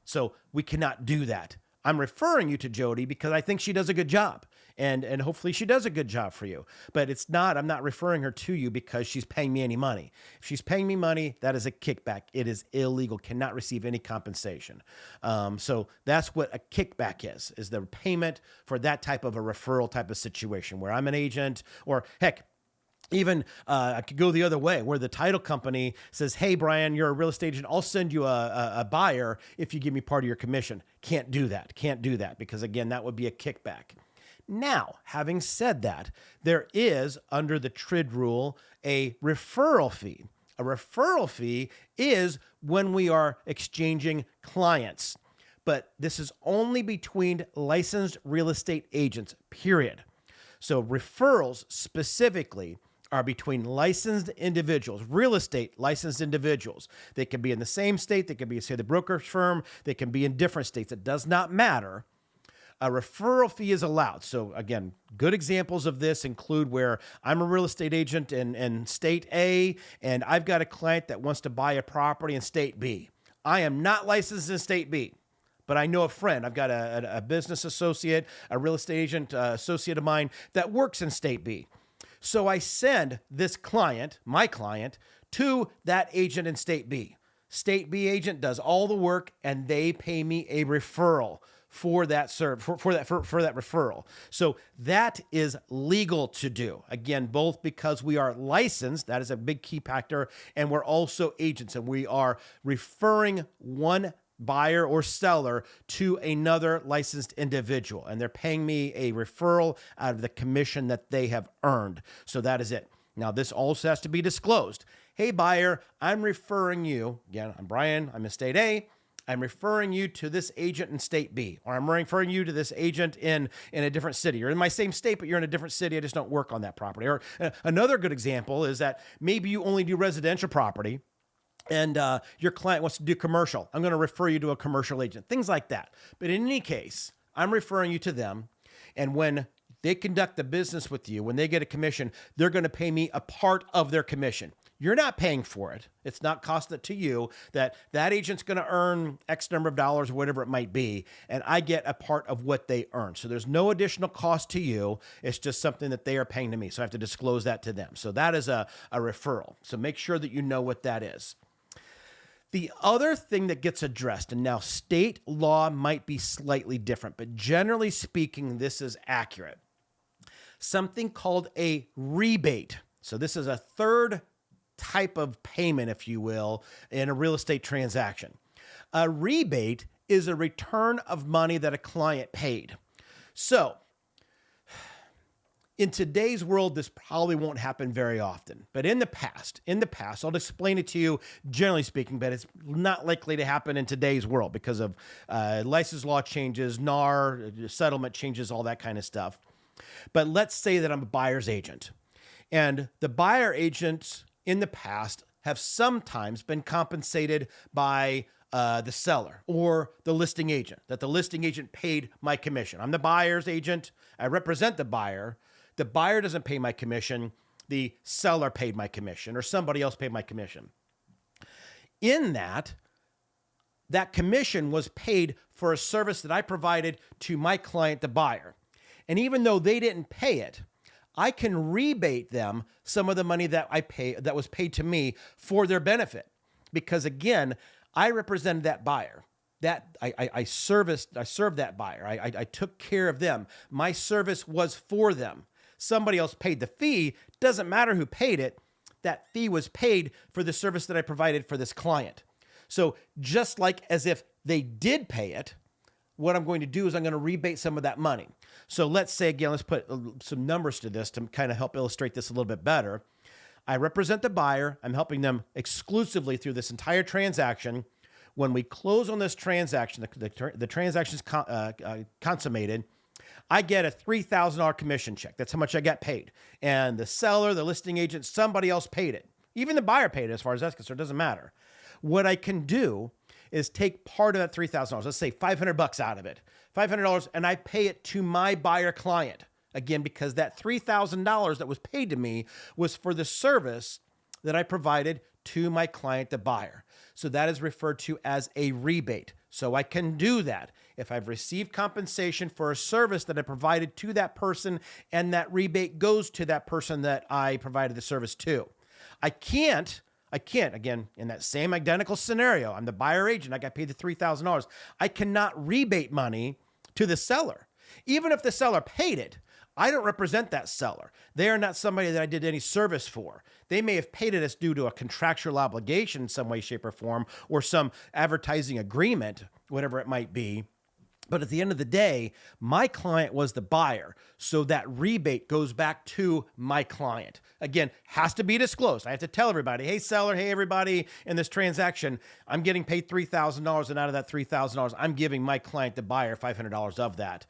So we cannot do that. I'm referring you to Jody because I think she does a good job, and hopefully she does a good job for you. But I'm not referring her to you because she's paying me any money. If she's paying me money, that is a kickback. It is illegal, cannot receive any compensation. So that's what a kickback is the payment for that type of a referral type of situation where I'm an agent, or heck, even I could go the other way where the title company says, hey, Brian, you're a real estate agent. I'll send you a buyer if you give me part of your commission. Can't do that because, again, that would be a kickback. Now, having said that, there is, under the TRID rule, a referral fee. A referral fee is when we are exchanging clients. But this is only between licensed real estate agents, period. So referrals specifically are between licensed individuals, real estate licensed individuals. They can be in the same state. They can be, say, the brokerage firm. They can be in different states. It does not matter. A referral fee is allowed. So again, good examples of this include where I'm a real estate agent in state A, and I've got a client that wants to buy a property in state B. I am not licensed in state B, but I know a friend. I've got a business associate, a real estate agent associate of mine that works in state B. So I send this client, my client, to that agent in state B. State B agent does all the work, and they pay me a referral for that for that referral. So that is legal to do. Again, both because we are licensed, that is a big key factor, and we're also agents, and we are referring one buyer or seller to another licensed individual, and they're paying me a referral out of the commission that they have earned. So that is it. Now, this also has to be disclosed. Hey, buyer, I'm referring you. Again, I'm Brian. I'm in state A. I'm referring you to this agent in state B, or I'm referring you to this agent in a different city. You're in my same state, but you're in a different city. I just don't work on that property. Or another good example is that maybe you only do residential property, and your client wants to do commercial. I'm going to refer you to a commercial agent, things like that. But in any case, I'm referring you to them. And when they conduct the business with you, when they get a commission, they're going to pay me a part of their commission. You're not paying for it. It's not costing it to you. That agent's going to earn X number of dollars, whatever it might be, and I get a part of what they earn. So there's no additional cost to you. It's just something that they are paying to me. So I have to disclose that to them. So that is a referral. So make sure that you know what that is. The other thing that gets addressed, and now state law might be slightly different, but generally speaking, this is accurate. Something called a rebate. So this is a third type of payment, if you will, in a real estate transaction. A rebate is a return of money that a client paid. So in today's world, this probably won't happen very often, but in the past, I'll explain it to you generally speaking, but it's not likely to happen in today's world because of license law changes, NAR, settlement changes, all that kind of stuff. But let's say that I'm a buyer's agent, and the buyer agents in the past have sometimes been compensated by the seller or the listing agent, that the listing agent paid my commission. I'm the buyer's agent. I represent the buyer. The buyer doesn't pay my commission. The seller paid my commission, or somebody else paid my commission. In that commission was paid for a service that I provided to my client, the buyer. And even though they didn't pay it, I can rebate them some of the money that that was paid to me for their benefit. Because again, I represented that buyer. That I served that buyer. I took care of them. My service was for them. Somebody else paid the fee. Doesn't matter who paid it. That fee was paid for the service that I provided for this client. So just like as if they did pay it, what I'm going to do is I'm going to rebate some of that money. So let's say, again, let's put some numbers to this to kind of help illustrate this a little bit better. I represent the buyer. I'm helping them exclusively through this entire transaction. When we close on this transaction, the transaction is consummated, I get a $3,000 commission check. That's how much I got paid. And the seller, the listing agent, somebody else paid it. Even the buyer paid it as far as that's concerned. It doesn't matter. What I can do is take part of that $3,000, let's say $500 out of it, $500, and I pay it to my buyer client. Again, because that $3,000 that was paid to me was for the service that I provided to my client, the buyer. So that is referred to as a rebate. So I can do that if I've received compensation for a service that I provided to that person, and that rebate goes to that person that I provided the service to. I can't, again, in that same identical scenario, I'm the buyer agent, I got paid the $3,000. I cannot rebate money to the seller. Even if the seller paid it, I don't represent that seller. They are not somebody that I did any service for. They may have paid it as due to a contractual obligation in some way, shape, or form, or some advertising agreement, whatever it might be. But at the end of the day, my client was the buyer. So that rebate goes back to my client. Again, has to be disclosed. I have to tell everybody, hey, seller, hey, everybody in this transaction, I'm getting paid $3,000. And out of that $3,000, I'm giving my client, the buyer, $500 of that.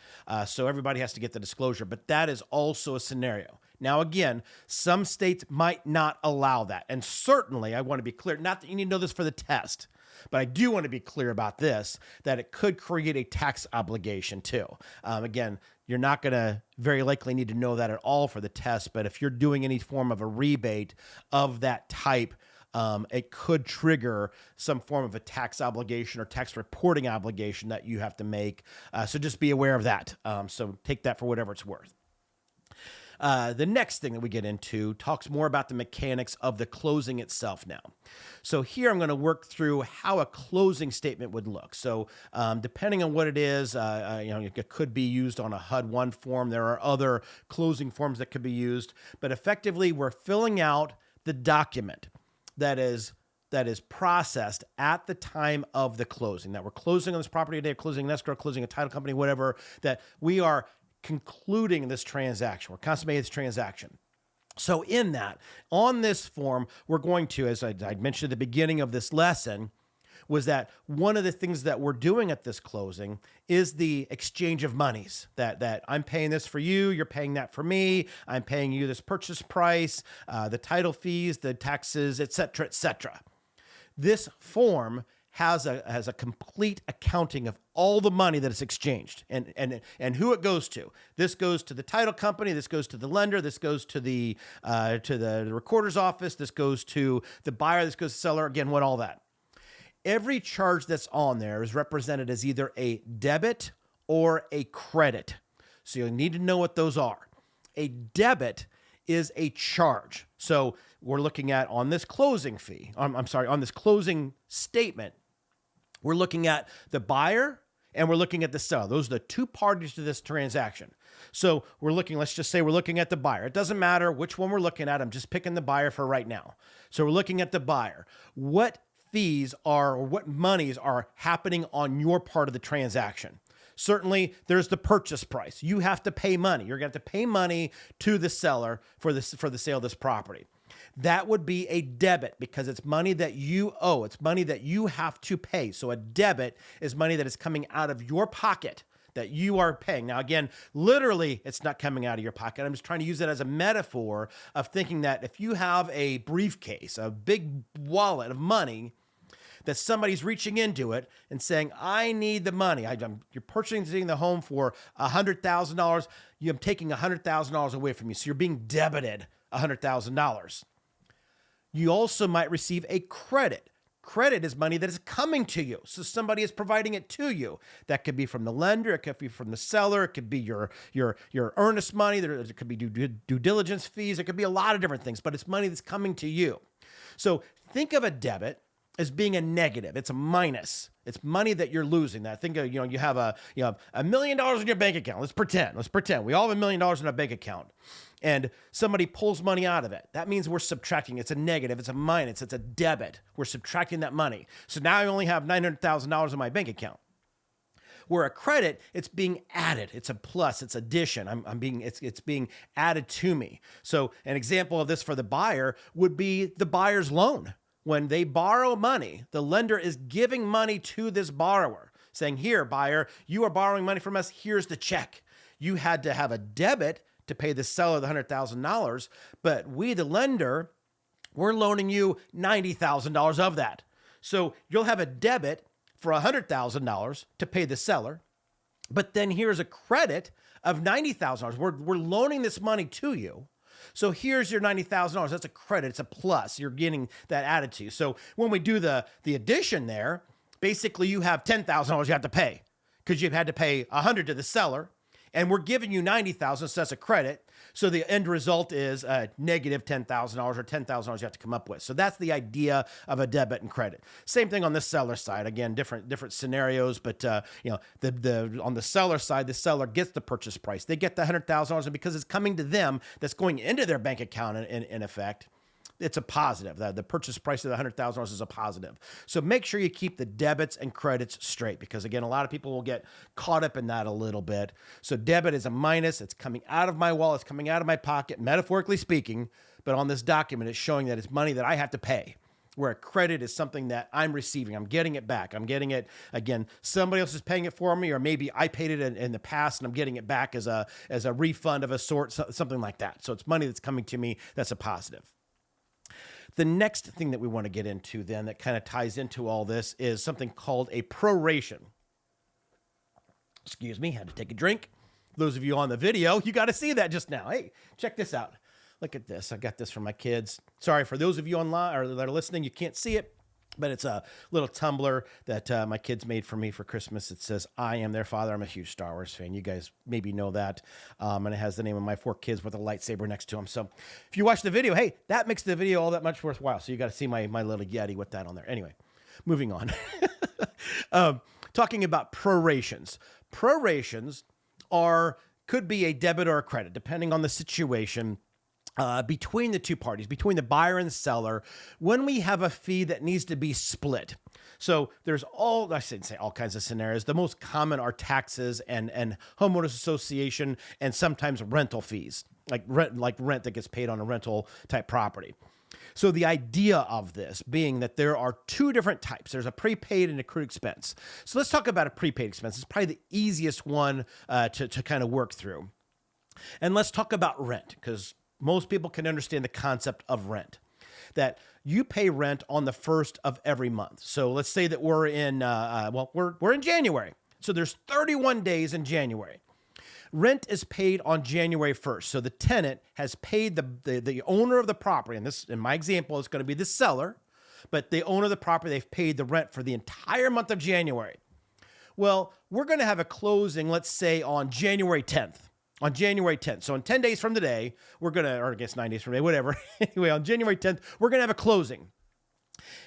So everybody has to get the disclosure. But that is also a scenario. Now, again, some states might not allow that. And certainly, I want to be clear, not that you need to know this for the test, but I do want to be clear about this, that it could create a tax obligation too. Again, you're not going to very likely need to know that at all for the test, but if you're doing any form of a rebate of that type, it could trigger some form of a tax obligation or tax reporting obligation that you have to make. So just be aware of that. So take that for whatever it's worth. The next thing that we get into talks more about the mechanics of the closing itself now. So here I'm going to work through how a closing statement would look. So depending on what it is, it could be used on a HUD-1 form. There are other closing forms that could be used, but effectively we're filling out the document that is processed at the time of the closing, that we're closing on this property today, closing an escrow, closing a title company, whatever, that we are concluding this transaction. We're consummating this transaction. So in that, on this form, we're going to, as I mentioned at the beginning of this lesson, was that one of the things that we're doing at this closing is the exchange of monies, that I'm paying this for you, you're paying that for me, I'm paying you this purchase price, the title fees, the taxes, et cetera, et cetera. This form has a complete accounting of all the money that is exchanged and who it goes to. This goes to the title company, this goes to the lender, this goes to the recorder's office, this goes to the buyer, this goes to the seller, again, all that. Every charge that's on there is represented as either a debit or a credit. So you'll need to know what those are. A debit is a charge. So we're looking at on this closing fee, on this closing statement, we're looking at the buyer and we're looking at the seller. Those are the two parties to this transaction. So let's just say we're looking at the buyer. It doesn't matter which one we're looking at. I'm just picking the buyer for right now. So we're looking at the buyer. What fees or what monies are happening on your part of the transaction? Certainly, there's the purchase price. You have to pay money. You're going to have to pay money to the seller for the sale of this property. That would be a debit because it's money that you owe. It's money that you have to pay. So a debit is money that is coming out of your pocket that you are paying. Now, again, literally, it's not coming out of your pocket. I'm just trying to use it as a metaphor of thinking that if you have a briefcase, a big wallet of money, that somebody's reaching into it and saying, I need the money. You're purchasing the home for $100,000. I'm taking $100,000 away from you. So you're being debited $100,000. You also might receive a credit. Credit is money that is coming to you. So somebody is providing it to you. That could be from the lender. It could be from the seller. It could be your earnest money. There could be due diligence fees. It could be a lot of different things, but it's money that's coming to you. So think of a debit as being a negative. It's a minus. It's money that you're losing. That think of, you have $1 million in your bank account. Let's pretend we all have $1 million in our bank account and somebody pulls money out of it. That means we're subtracting. It's a negative. It's a minus. It's a debit. We're subtracting that money. So now I only have $900,000 in my bank account. Where a credit, it's being added. It's a plus. It's addition. It's being added to me. So an example of this for the buyer would be the buyer's loan. When they borrow money, the lender is giving money to this borrower, saying, here, buyer, you are borrowing money from us. Here's the check. You had to have a debit to pay the seller the $100,000, but we, the lender, we're loaning you $90,000 of that. So you'll have a debit for $100,000 to pay the seller, but then here's a credit of $90,000. We're loaning this money to you. So here's your $90,000. That's a credit. It's a plus. You're getting that added to you. So when we do the addition there, basically you have $10,000 you have to pay because you've had to pay $100 to the seller, and we're giving you $90,000, so that's a credit. So the end result is negative $10,000 or $10,000 you have to come up with. So that's the idea of a debit and credit. Same thing on the seller side. Again, different scenarios, but on the seller side, the seller gets the purchase price. They get the $100,000, and because it's coming to them, that's going into their bank account in effect. It's a positive. The purchase price of the $100,000 is a positive. So make sure you keep the debits and credits straight because, again, a lot of people will get caught up in that a little bit. So debit is a minus. It's coming out of my wallet. It's coming out of my pocket, metaphorically speaking. But on this document, it's showing that it's money that I have to pay, where a credit is something that I'm receiving. I'm getting it back. I'm getting it, again, somebody else is paying it for me, or maybe I paid it in the past and I'm getting it back as a refund of a sort, something like that. So it's money that's coming to me that's a positive. The next thing that we want to get into then that kind of ties into all this is something called a proration. Excuse me, had to take a drink. Those of you on the video, you got to see that just now. Hey, check this out. Look at this. I got this from my kids. Sorry, for those of you online or that are listening, you can't see it, But it's a little tumbler that my kids made for me for Christmas. It says, "I am their father." I'm a huge Star Wars fan. You guys maybe know that. And it has the name of my 4 kids with a lightsaber next to them. So if you watch the video, hey, that makes the video all that much worthwhile. So you got to see my little Yeti with that on there. Anyway, moving on. Talking about prorations. Prorations could be a debit or a credit, depending on the situation. Between the two parties, between the buyer and the seller, when we have a fee that needs to be split. So there's I shouldn't say all kinds of scenarios. The most common are taxes and homeowners association and sometimes rental fees, like rent that gets paid on a rental type property. So the idea of this being that there are 2 different types. There's a prepaid and accrued expense. So let's talk about a prepaid expense. It's probably the easiest one to kind of work through. And let's talk about rent, because most people can understand the concept of rent, that you pay rent on the first of every month. So let's say that we're in, we're in January. So there's 31 days in January. Rent is paid on January 1st. So the tenant has paid the owner of the property, and this, in my example, is going to be the seller, but the owner of the property, they've paid the rent for the entire month of January. Well, we're going to have a closing, let's say on January 10th. On January 10th. So in 10 days from today, or I guess 9 days from today, whatever. Anyway, on January 10th, we're going to have a closing.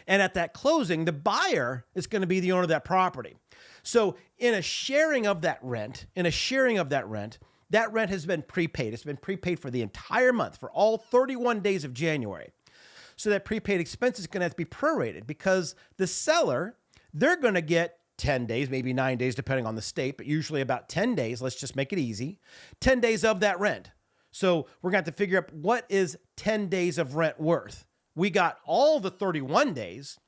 And at that closing, the buyer is going to be the owner of that property. So in a sharing of that rent, that rent has been prepaid. It's been prepaid for the entire month, for all 31 days of January. So that prepaid expense is going to have to be prorated, because the seller, they're going to get 10 days, maybe 9 days, depending on the state, but usually about 10 days. Let's just make it easy. 10 days of that rent. So we're going to have to figure out, what is 10 days of rent worth? We got all the 31 days,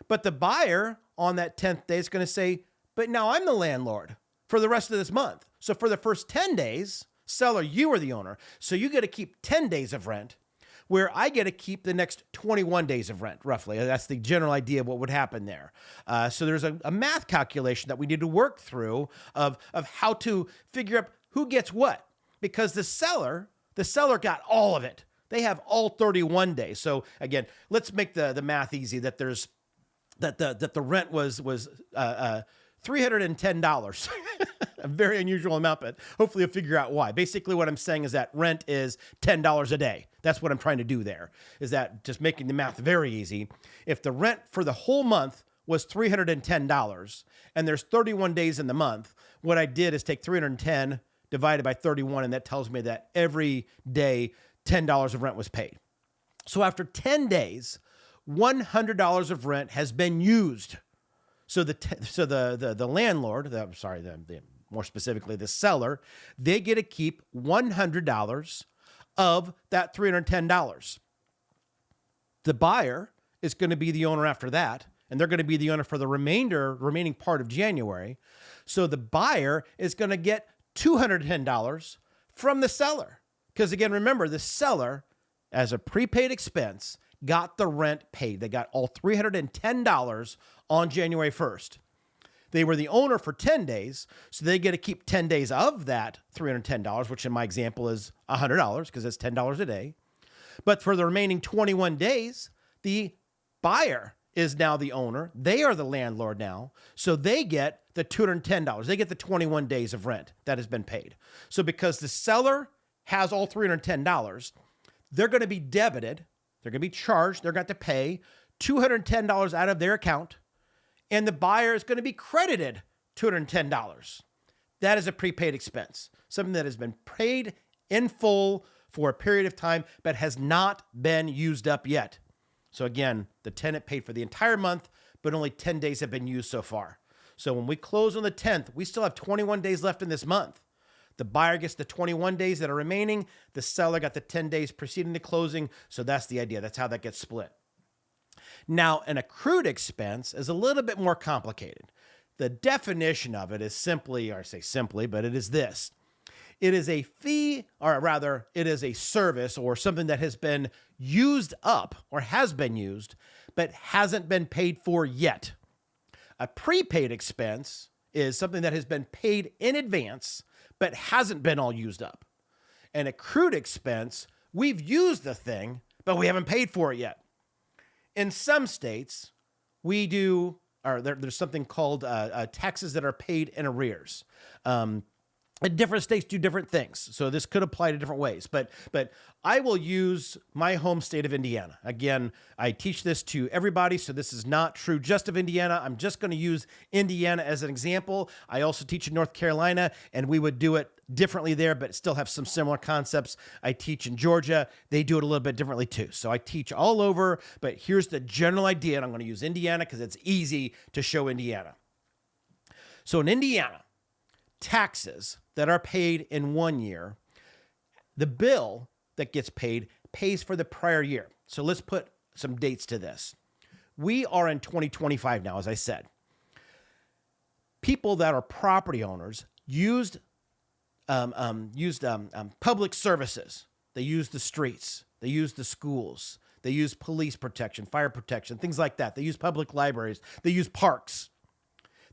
but the buyer on that 10th day is going to say, but now I'm the landlord for the rest of this month. So for the first 10 days, seller, you are the owner. So you get to keep 10 days of rent, where I get to keep the next 21 days of rent, roughly. That's the general idea of what would happen there. So there's a math calculation that we need to work through of how to figure out who gets what, because the seller got all of it. They have all 31 days. So again, let's make the math easy. That the rent was $310. A very unusual amount, but hopefully you'll figure out why. Basically what I'm saying is that rent is $10 a day. That's what I'm trying to do there, is that just making the math very easy. If the rent for the whole month was $310 and there's 31 days in the month, what I did is take 310 divided by 31, and that tells me that every day $10 of rent was paid. So after 10 days, $100 of rent has been used. So the landlord, more specifically the seller, they get to keep $100 of that $310. The buyer is going to be the owner after that, and they're going to be the owner for the remaining part of January. So the buyer is going to get $210 from the seller. Because again, remember, the seller, as a prepaid expense, got the rent paid. They got all $310 on January 1st. They were the owner for 10 days, so they get to keep 10 days of that $310, which in my example is $100, because it's $10 a day. But for the remaining 21 days, the buyer is now the owner. They are the landlord now, so they get the $210. They get the 21 days of rent that has been paid. So because the seller has all $310, they're going to be debited. They're going to be charged. They're going to have to pay $210 out of their account, and the buyer is going to be credited $210. That is a prepaid expense, something that has been paid in full for a period of time, but has not been used up yet. So again, the tenant paid for the entire month, but only 10 days have been used so far. So when we close on the 10th, we still have 21 days left in this month. The buyer gets the 21 days that are remaining. The seller got the 10 days preceding the closing. So that's the idea. That's how that gets split. Now, an accrued expense is a little bit more complicated. The definition of it is simply, or I say simply, but it is this. It is a fee, or rather, it is a service or something that has been used up or has been used, but hasn't been paid for yet. A prepaid expense is something that has been paid in advance, but hasn't been all used up. An accrued expense, we've used the thing, but we haven't paid for it yet. In some states, we do, or there's something called taxes that are paid in arrears. And different states do different things, so this could apply to different ways. But I will use my home state of Indiana. Again, I teach this to everybody, so this is not true just of Indiana. I'm just going to use Indiana as an example. I also teach in North Carolina, and we would do it differently there, but still have some similar concepts. I teach in Georgia. They do it a little bit differently too. So I teach all over, but here's the general idea, and I'm going to use Indiana because it's easy to show Indiana. So in Indiana, taxes that are paid in 1 year, the bill that gets paid pays for the prior year. So let's put some dates to this. We are in 2025 now, as I said. People that are property owners used public services. They used the streets. They used the schools. They used police protection, fire protection, things like that. They used public libraries. They used parks.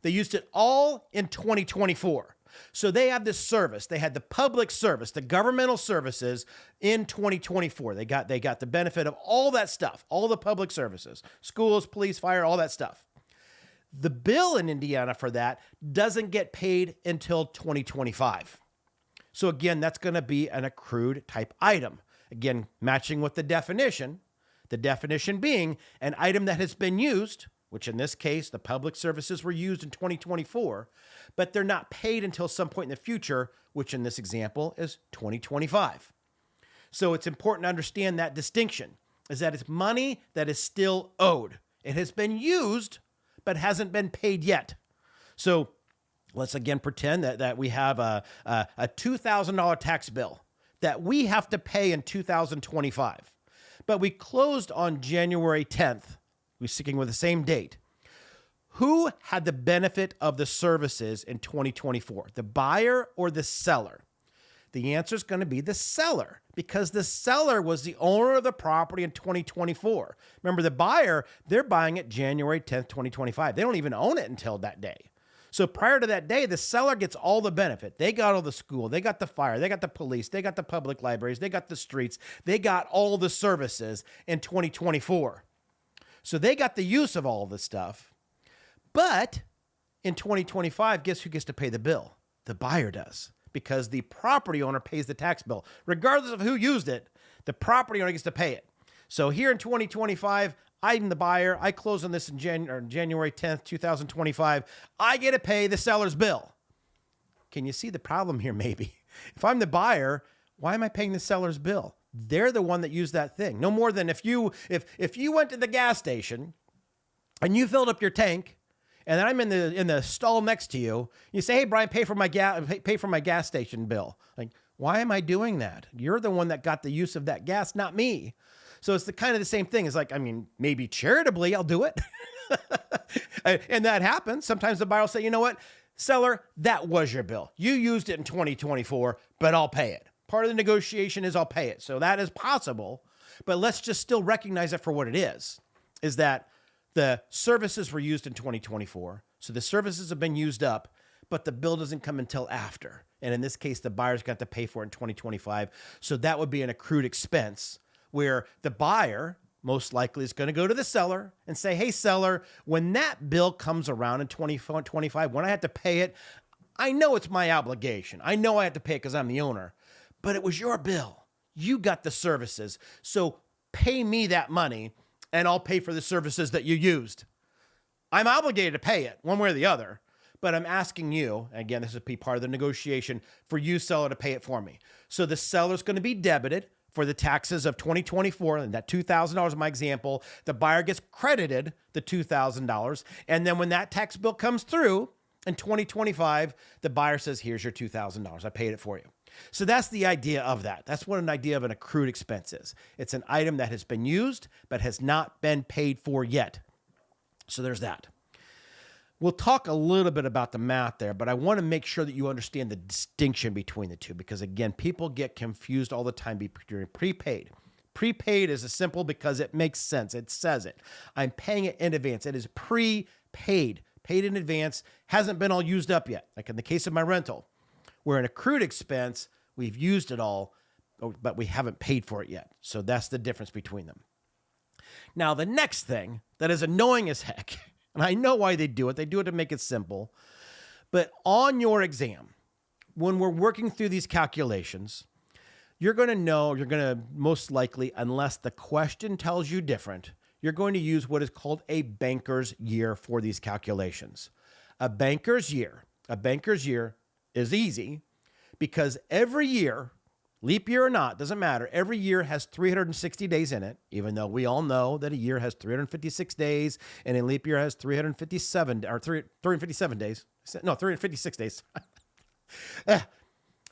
They used it all in 2024. So they have this service. They had the public service, the governmental services in 2024. They got the benefit of all that stuff, all the public services, schools, police, fire, all that stuff. The bill in Indiana for that doesn't get paid until 2025. So again, that's going to be an accrued type item. Again, matching with the definition being an item that has been used, which in this case, the public services were used in 2024, but they're not paid until some point in the future, which in this example is 2025. So it's important to understand that distinction, is that it's money that is still owed. It has been used, but hasn't been paid yet. So let's again pretend that we have a $2,000 tax bill that we have to pay in 2025, but we closed on January 10th. We're sticking with the same date. Who had the benefit of the services in 2024, the buyer or the seller? The answer is going to be the seller, because the seller was the owner of the property in 2024. Remember, the buyer, they're buying it January 10th, 2025. They don't even own it until that day. So prior to that day, the seller gets all the benefit. They got all the school, they got the fire, they got the police, they got the public libraries, they got the streets, they got all the services in 2024. So they got the use of all of this stuff. But in 2025, guess who gets to pay the bill? The buyer does, because the property owner pays the tax bill. Regardless of who used it, the property owner gets to pay it. So here in 2025, I'm the buyer. I close on this in January 10th, 2025. I get to pay the seller's bill. Can you see the problem here maybe? If I'm the buyer, why am I paying the seller's bill? They're the one that used that thing. No more than if you went to the gas station and you filled up your tank, and then I'm in the stall next to you, you say, "Hey, Brian, pay for my gas station bill." Like, why am I doing that? You're the one that got the use of that gas, not me. So it's the kind of the same thing. It's like, I mean, maybe charitably I'll do it. And that happens. Sometimes the buyer will say, "You know what, seller, that was your bill. You used it in 2024, but I'll pay it." Part of the negotiation is I'll pay it. So that is possible, but let's just still recognize it for what it is that the services were used in 2024. So the services have been used up, but the bill doesn't come until after. And in this case, the buyer's got to pay for it in 2025. So that would be an accrued expense where the buyer most likely is going to go to the seller and say, "Hey, seller, when that bill comes around in 2025, when I have to pay it, I know it's my obligation. I know I have to pay it because I'm the owner. But it was your bill. You got the services. So pay me that money and I'll pay for the services that you used." I'm obligated to pay it one way or the other, but I'm asking you, again, this would be part of the negotiation, for you, seller, to pay it for me. So the seller's going to be debited for the taxes of 2024, and that $2,000 in my example. The buyer gets credited the $2,000. And then when that tax bill comes through in 2025, the buyer says, "Here's your $2,000. I paid it for you." So that's the idea of that. That's what an idea of an accrued expense is. It's an item that has been used, but has not been paid for yet. So there's that. We'll talk a little bit about the math there, but I want to make sure that you understand the distinction between the two, because again, people get confused all the time between prepaid. Prepaid is as simple because it makes sense. It says it. I'm paying it in advance. It is prepaid, paid in advance, hasn't been all used up yet. Like in the case of my rental, where an accrued expense, we've used it all, but we haven't paid for it yet. So that's the difference between them. Now, the next thing that is annoying as heck, and I know why they do it to make it simple, but on your exam, when we're working through these calculations, you're going to most likely, unless the question tells you different, you're going to use what is called a banker's year for these calculations. A banker's year is easy because every year, leap year or not, doesn't matter. Every year has 360 days in it, even though we all know that a year has 356 days and a leap year has 357 days. No, 356 days.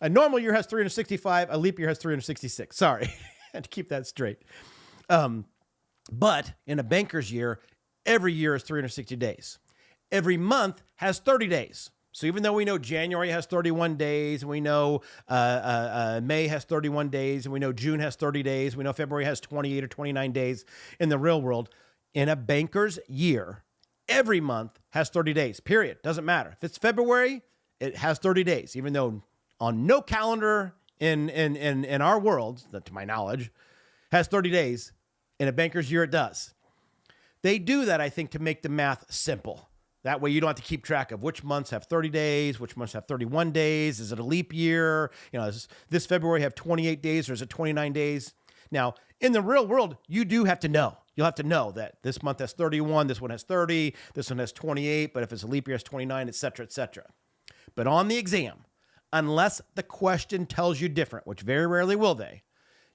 A normal year has 365. A leap year has 366. Sorry, I had to keep that straight. But in a banker's year, every year is 360 days. Every month has 30 days. So even though we know January has 31 days, and we know May has 31 days, and we know June has 30 days, we know February has 28 or 29 days in the real world, in a banker's year, every month has 30 days, period. Doesn't matter. If it's February, it has 30 days, even though on no calendar in our world, to my knowledge, has 30 days. In a banker's year, it does. They do that, I think, to make the math simple. That way you don't have to keep track of which months have 30 days, which months have 31 days. Is it a leap year? Does this February have 28 days or is it 29 days? Now, in the real world, you do have to know. You'll have to know that this month has 31, this one has 30, this one has 28, but if it's a leap year, it's 29, et cetera, et cetera. But on the exam, unless the question tells you different, which very rarely will they,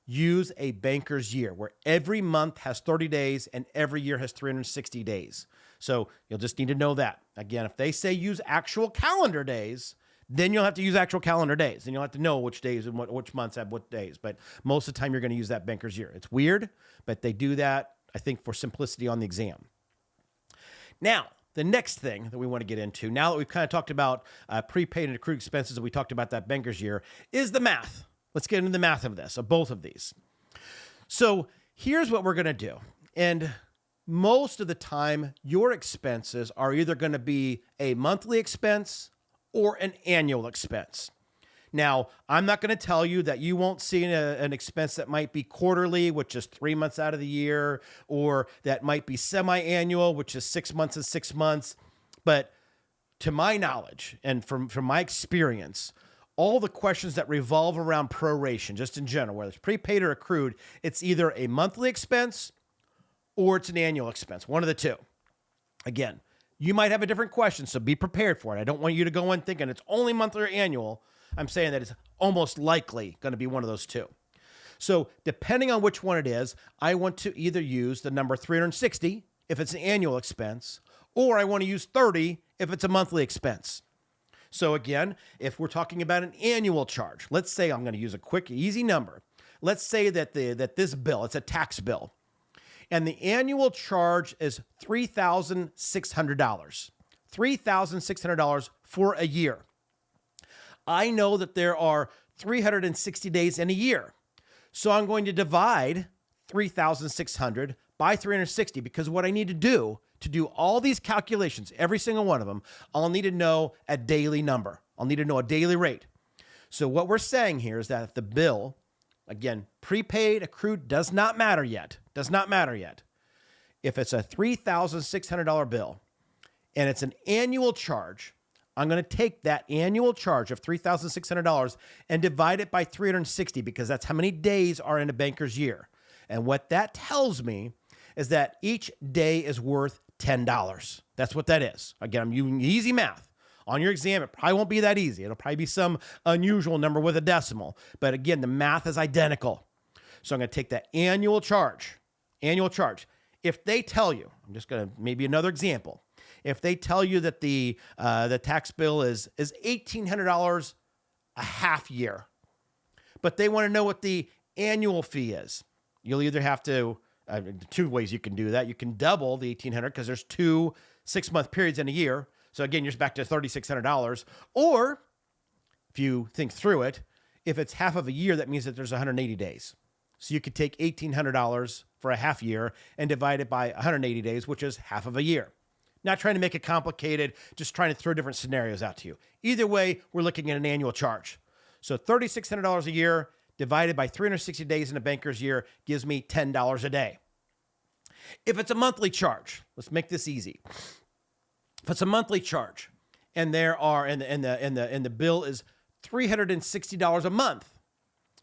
use a banker's year where every month has 30 days and every year has 360 days. So you'll just need to know that. Again, if they say use actual calendar days, then you'll have to use actual calendar days. And you'll have to know which days and which months have what days. But most of the time, you're going to use that banker's year. It's weird, but they do that, I think, for simplicity on the exam. Now, the next thing that we want to get into, now that we've kind of talked about prepaid and accrued expenses, and we talked about that banker's year, is the math. Let's get into the math of this, of both of these. So here's what we're going to do. And most of the time, your expenses are either going to be a monthly expense or an annual expense. Now, I'm not going to tell you that you won't see an expense that might be quarterly, which is 3 months out of the year, or that might be semi-annual, which is 6 months and 6 months. But to my knowledge and from my experience, all the questions that revolve around proration, just in general, whether it's prepaid or accrued, it's either a monthly expense or it's an annual expense, one of the two. Again, you might have a different question, so be prepared for it. I don't want you to go in thinking it's only monthly or annual. I'm saying that it's almost likely going to be one of those two. So depending on which one it is, I want to either use the number 360 if it's an annual expense, or I want to use 30 if it's a monthly expense. So again, if we're talking about an annual charge, let's say I'm going to use a quick, easy number. Let's say that this bill, it's a tax bill, and the annual charge is $3,600. $3,600 for a year. I know that there are 360 days in a year. So I'm going to divide 3,600 by 360 because what I need to do all these calculations, every single one of them, I'll need to know a daily number. I'll need to know a daily rate. So what we're saying here is that if the bill, again, prepaid, accrued, does not matter yet. If it's a $3,600 bill and it's an annual charge, I'm going to take that annual charge of $3,600 and divide it by 360 because that's how many days are in a banker's year. And what that tells me is that each day is worth $10. That's what that is. Again, I'm using easy math. On your exam, it probably won't be that easy. It'll probably be some unusual number with a decimal. But again, the math is identical. So I'm going to take that annual charge. If they tell you, I'm just going to, maybe another example. If they tell you that the tax bill is $1,800 a half year, but they want to know what the annual fee is, you'll either have to, two ways you can do that. You can double the $1,800 because there's 2 6-month periods in a year. So again, you're just back to $3,600. Or if you think through it, if it's half of a year, that means that there's 180 days. So you could take $1,800 for a half year and divide it by 180 days, which is half of a year. Not trying to make it complicated, just trying to throw different scenarios out to you. Either way, we're looking at an annual charge. So $3,600 a year divided by 360 days in a banker's year gives me $10 a day. If it's a monthly charge, let's make this easy. If it's a monthly charge and there are, and the bill is $360 a month.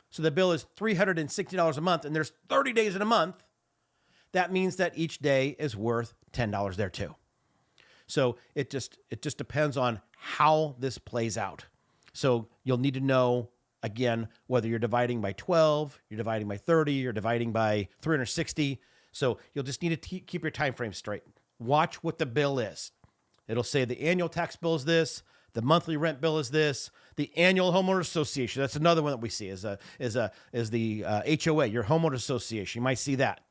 So the bill is $360 a month and there's 30 days in a month. That means that each day is worth $10 there too. So it just depends on how this plays out. So you'll need to know, again, whether you're dividing by 12, you're dividing by 30, you're dividing by 360. So you'll just need to keep your time frame straight. Watch what the bill is. It'll say the annual tax bill is this, the monthly rent bill is this, the annual homeowners association. That's another one that we see is the HOA, your homeowners association. You might see that.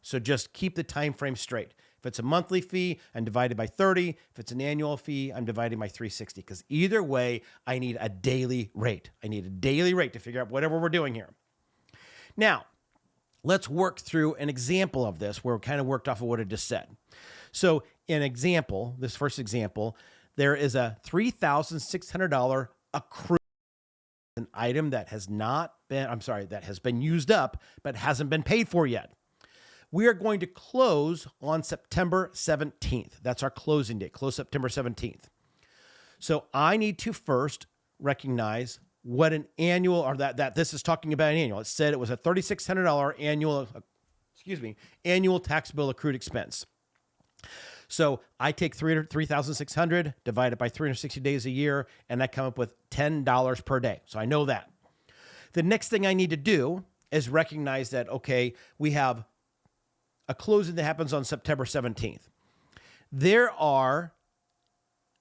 So just keep the time frame straight. If it's a monthly fee, I'm divided by 30. If it's an annual fee, I'm dividing by 360. Because either way, I need a daily rate. I need a daily rate to figure out whatever we're doing here. Now, let's work through an example of this where we kind of worked off of what I just said. So in example, this first example, there is a $3,600 accrued, an item that has that has been used up, but hasn't been paid for yet. We are going to close on September 17th. That's our closing date, close September 17th. So I need to first recognize what an annual, or that this is talking about an annual. It said it was a $3,600 annual tax bill accrued expense. So I take 3,600, divide it by 360 days a year, and I come up with $10 per day. So I know that. The next thing I need to do is recognize that, okay, we have a closing that happens on September 17th. There are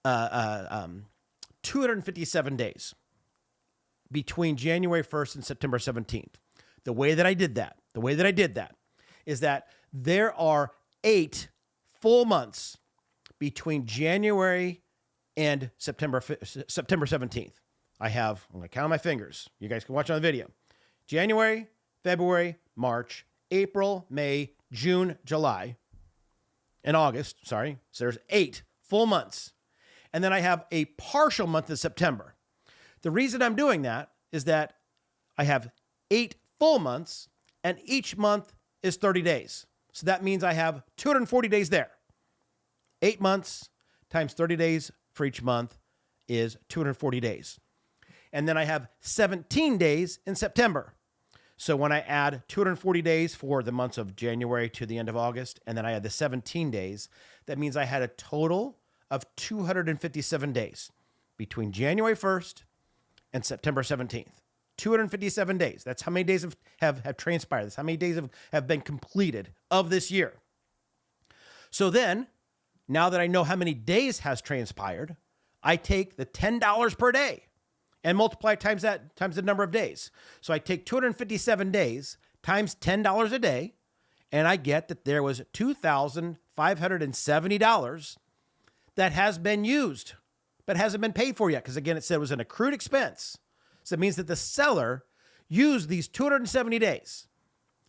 257 days between January 1st and September 17th. The way that I did that is that there are 8 full months between January and September 17th. I'm going to count on my fingers. You guys can watch on the video. January, February, March, April, May, June, July, and August. Sorry. So there's 8 full months. And then I have a partial month of September. The reason I'm doing that is that I have 8 full months and each month is 30 days. So that means I have 240 days there. 8 months times 30 days for each month is 240 days. And then I have 17 days in September. So when I add 240 days for the months of January to the end of August, and then I add the 17 days, that means I had a total of 257 days between January 1st and September 17th. 257 days. That's how many days have transpired. That's how many days have been completed of this year. So then, now that I know how many days has transpired, I take the $10 per day and multiply times the number of days. So I take 257 days times $10 a day, and I get that there was $2,570 that has been used, but hasn't been paid for yet. Because again, it said it was an accrued expense. So it means that the seller used these 270 days.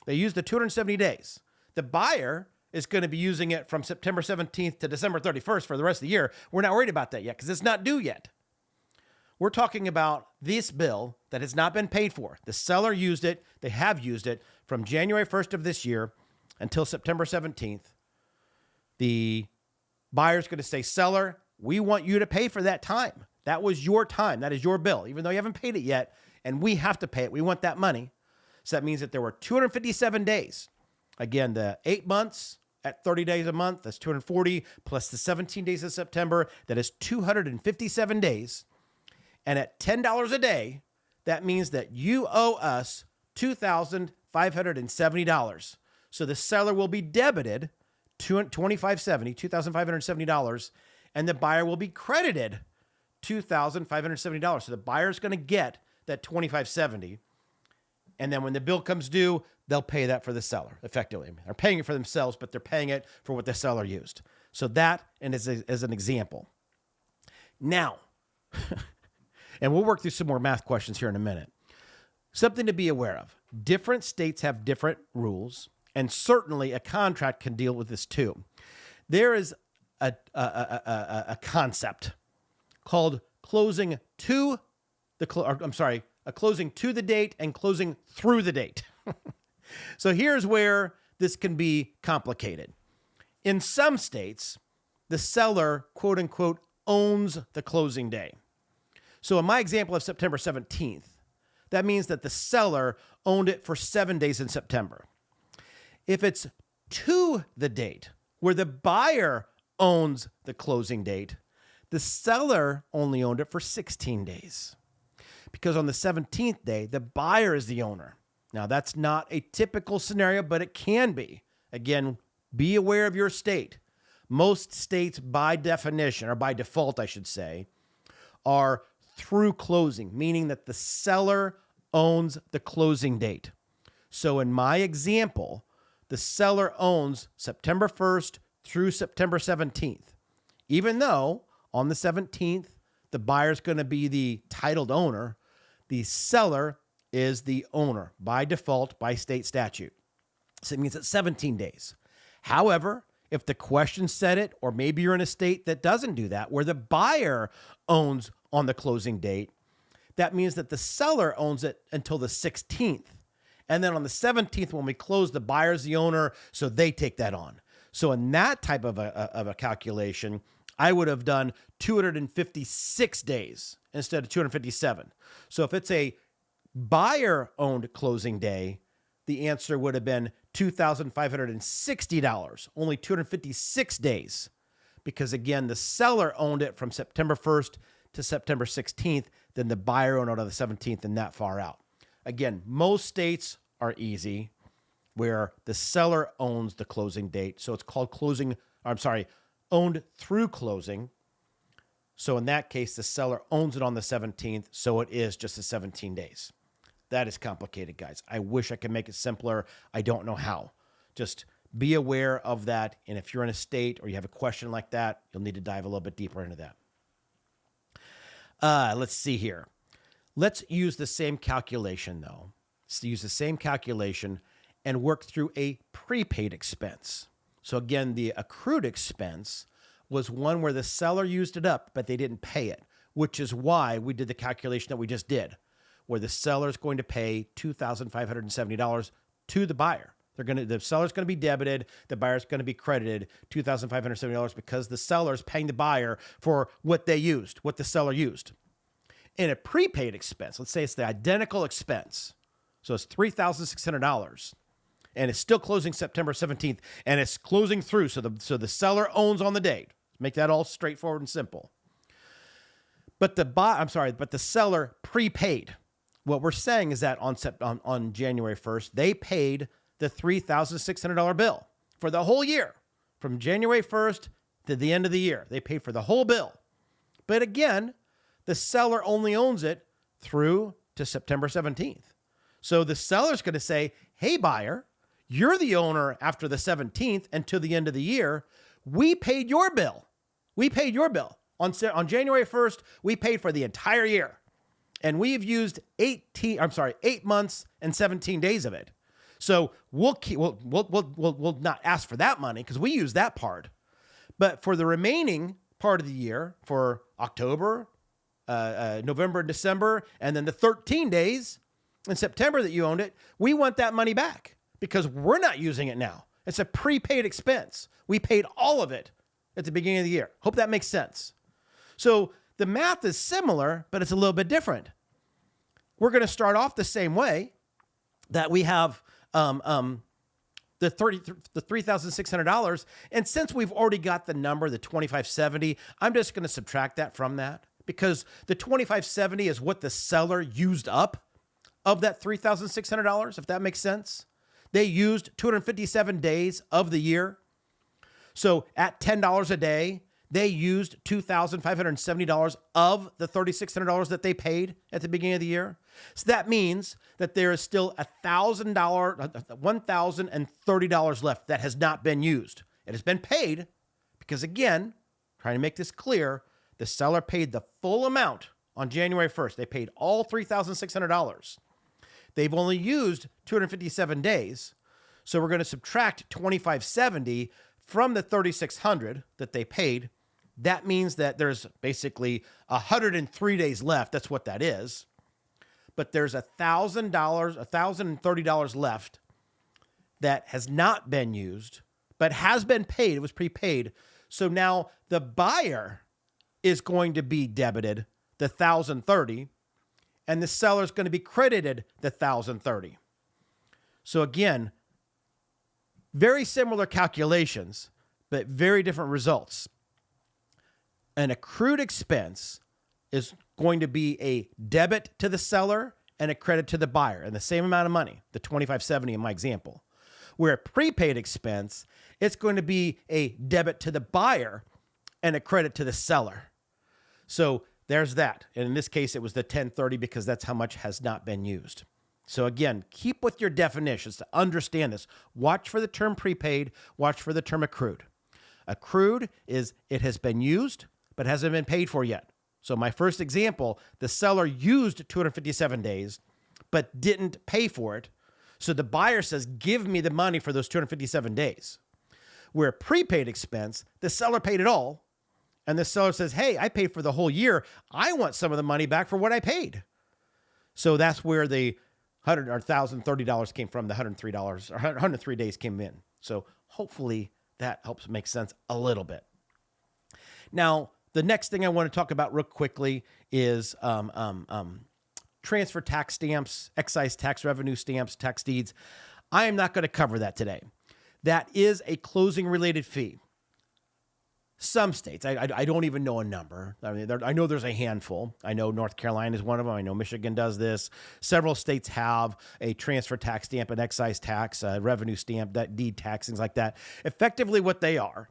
They used the 270 days. The buyer is going to be using it from September 17th to December 31st for the rest of the year. We're not worried about that yet because it's not due yet. We're talking about this bill that has not been paid for. The seller used it. They have used it from January 1st of this year until September 17th. The buyer's going to say, seller, we want you to pay for that time. That was your time. That is your bill, even though you haven't paid it yet, and we have to pay it. We want that money. So that means that there were 257 days. Again, the 8 months at 30 days a month, that's 240, plus the 17 days of September, that is 257 days. And at $10 a day, that means that you owe us $2,570. So the seller will be debited $2,570, and the buyer will be credited $2,570. So the buyer's going to get that $2,570. And then when the bill comes due, they'll pay that for the seller, effectively. They're paying it for themselves, but they're paying it for what the seller used. So that, and as an example. Now, and we'll work through some more math questions here in a minute. Something to be aware of. Different states have different rules, and certainly a contract can deal with this too. There is a concept called closing to the closing to the date and closing through the date. So here's where this can be complicated. In some states, the seller, quote unquote, owns the closing day. So in my example of September 17th, that means that the seller owned it for 7 days in September. If it's to the date where the buyer owns the closing date, the seller only owned it for 16 days. Because on the 17th day, the buyer is the owner. Now, that's not a typical scenario, but it can be. Again, be aware of your state. Most states, by definition, or by default, I should say, are through closing, meaning that the seller owns the closing date. So in my example, the seller owns September 1st through September 17th. Even though on the 17th, the buyer's going to be the titled owner, the seller is the owner by default by state statute. So it means it's 17 days. However, if the question said it, or maybe you're in a state that doesn't do that, where the buyer owns on the closing date, that means that the seller owns it until the 16th. And then on the 17th, when we close, the buyer's the owner, so they take that on. So in that type of a calculation, I would have done 256 days instead of 257. So if it's a buyer-owned closing day, the answer would have been $2,560, only 256 days. Because again, the seller owned it from September 1st to September 16th, then the buyer owned it on the 17th and that far out. Again, most states are easy where the seller owns the closing date. So it's called owned through closing. So in that case, the seller owns it on the 17th. So it is just the 17 days. That is complicated, guys. I wish I could make it simpler. I don't know how. Just be aware of that. And if you're in a state or you have a question like that, you'll need to dive a little bit deeper into that. Let's see here. Let's use the same calculation, though. Let's use the same calculation and work through a prepaid expense. So again, the accrued expense was one where the seller used it up, but they didn't pay it, which is why we did the calculation that we just did, where the seller is going to pay $2,570 to the buyer. The seller's going to be debited, the buyer's going to be credited $2,570 because the seller's paying the buyer for what they used, what the seller used. In a prepaid expense, let's say it's the identical expense, so it's $3,600, and it's still closing September 17th, and it's closing through, so the seller owns on the date. Make that all straightforward and simple. But the seller prepaid. What we're saying is that on January 1st, they paid the $3,600 bill for the whole year. From January 1st to the end of the year, they paid for the whole bill. But again, the seller only owns it through to September 17th. So the seller's going to say, hey, buyer, you're the owner after the 17th until the end of the year. We paid your bill. We paid your bill. On January 1st, we paid for the entire year. And we've used 8 months and 17 days of it. So we'll not ask for that money because we use that part. But for the remaining part of the year, for October, November, and December, and then the 13 days in September that you owned it, we want that money back because we're not using it now. It's a prepaid expense. We paid all of it at the beginning of the year. Hope that makes sense. So the math is similar, but it's a little bit different. We're going to start off the same way that we have the $3,600. And since we've already got the number, the $2,570, I'm just going to subtract that from that because the $2,570 is what the seller used up of that $3,600, if that makes sense. They used 257 days of the year. So at $10 a day, they used $2,570 of the $3,600 that they paid at the beginning of the year. So that means that there is still $1,030 left that has not been used. It has been paid because, again, trying to make this clear, the seller paid the full amount on January 1st. They paid all $3,600. They've only used 257 days. So we're going to subtract $2,570 from the $3,600 that they paid. That means that there's basically 103 days left. That's what that is. But there's $1,030 left that has not been used, but has been paid. It was prepaid. So now the buyer is going to be debited the $1,030, and the seller is going to be credited the $1,030. So again, very similar calculations, but very different results. An accrued expense is going to be a debit to the seller and a credit to the buyer, and the same amount of money, the $2,570 in my example. Where a prepaid expense, it's going to be a debit to the buyer and a credit to the seller. So there's that. And in this case, it was the $1,030 because that's how much has not been used. So again, keep with your definitions to understand this. Watch for the term prepaid, watch for the term accrued. Accrued is it has been used, but hasn't been paid for yet. So my first example, the seller used 257 days, but didn't pay for it. So the buyer says, give me the money for those 257 days. Where a prepaid expense, the seller paid it all. And the seller says, hey, I paid for the whole year. I want some of the money back for what I paid. So that's where the $1,030 came from, the $103 or 103 days came in. So hopefully that helps make sense a little bit. Now, the next thing I want to talk about real quickly is transfer tax stamps, excise tax revenue stamps, tax deeds. I am not going to cover that today. That is a closing related fee. Some states, I don't even know a number. I mean, I know there's a handful. I know North Carolina is one of them. I know Michigan does this. Several states have a transfer tax stamp, an excise tax, a revenue stamp, that deed tax, things like that. Effectively what they are,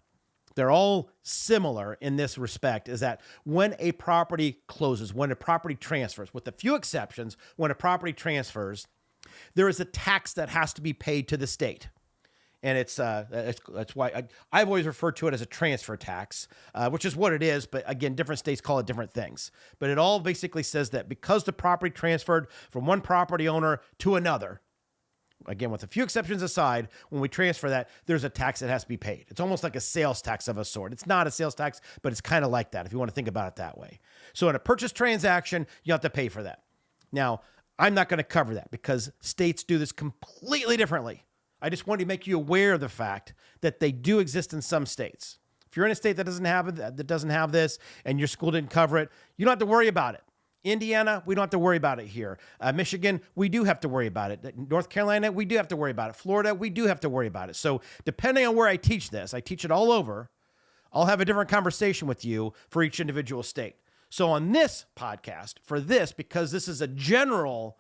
they're all similar in this respect, is that when a property closes, when a property transfers, with a few exceptions, when a property transfers, there is a tax that has to be paid to the state. And that's why I've always referred to it as a transfer tax, which is what it is. But again, different states call it different things. But it all basically says that because the property transferred from one property owner to another, again, with a few exceptions aside, when we transfer that, there's a tax that has to be paid. It's almost like a sales tax of a sort. It's not a sales tax, but it's kind of like that if you want to think about it that way. So in a purchase transaction, you have to pay for that. Now, I'm not going to cover that because states do this completely differently. I just wanted to make you aware of the fact that they do exist in some states. If you're in a state that doesn't have this and your school didn't cover it, you don't have to worry about it. Indiana, we don't have to worry about it here. Michigan, we do have to worry about it. North Carolina, we do have to worry about it. Florida, we do have to worry about it. So depending on where I teach this, I teach it all over. I'll have a different conversation with you for each individual state. So on this podcast, for this, because this is a general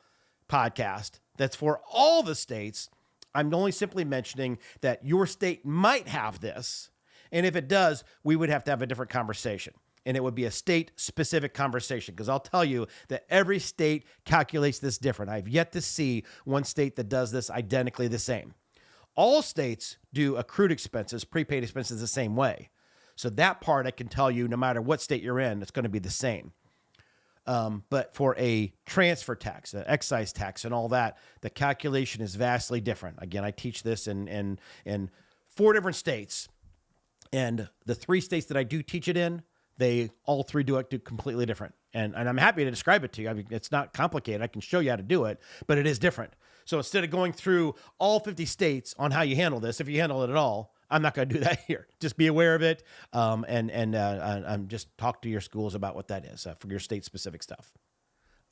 podcast that's for all the states, I'm only simply mentioning that your state might have this. And if it does, we would have to have a different conversation. And it would be a state-specific conversation because I'll tell you that every state calculates this different. I've yet to see one state that does this identically the same. All states do accrued expenses, prepaid expenses the same way. So that part I can tell you no matter what state you're in, it's going to be the same. But for a transfer tax, an excise tax and all that, the calculation is vastly different. Again, I teach this in 4 different states. And the 3 states that I do teach it in, they all 3 do it completely different. And I'm happy to describe it to you. I mean, it's not complicated. I can show you how to do it, but it is different. So instead of going through all 50 states on how you handle this, if you handle it at all, I'm not going to do that here. Just be aware of it, and just talk to your schools about what that is for your state-specific stuff.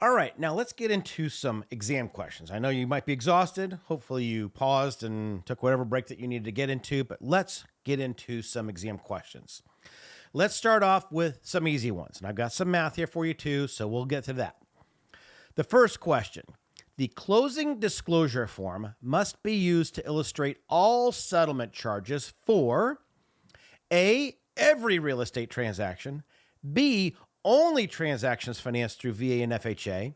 All right, now let's get into some exam questions. I know you might be exhausted. Hopefully you paused and took whatever break that you needed to get into, but let's get into some exam questions. Let's start off with some easy ones, and I've got some math here for you too, so we'll get to that. The first question. The closing disclosure form must be used to illustrate all settlement charges for A, every real estate transaction, B, only transactions financed through VA and FHA,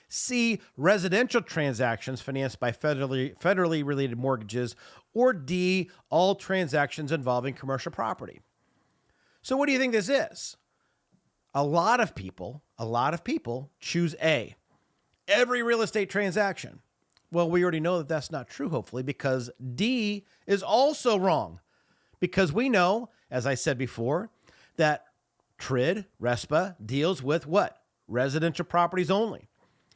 C, residential transactions financed by federally related mortgages, or D, all transactions involving commercial property. So what do you think this is? A lot of people choose A. Every real estate transaction. Well, we already know that that's not true, hopefully, because D is also wrong. Because we know, as I said before, that TRID, RESPA, deals with what? Residential properties only.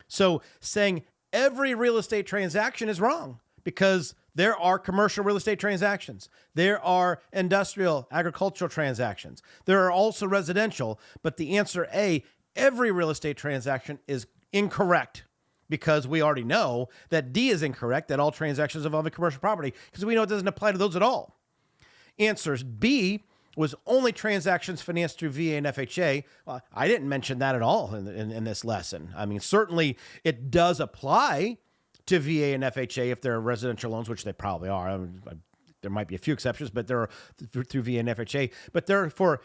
So saying every real estate transaction is wrong because There are commercial real estate transactions. There are industrial, agricultural transactions. There are also residential, but the answer A, every real estate transaction is incorrect because we already know that D is incorrect, that all transactions involving commercial property, because we know it doesn't apply to those at all. Answers B was only transactions financed through VA and FHA. Well, I didn't mention that at all in this lesson. I mean, certainly it does apply to VA and FHA if they're residential loans, which they probably are. I mean, there might be a few exceptions, but they're through VA and FHA. But they're for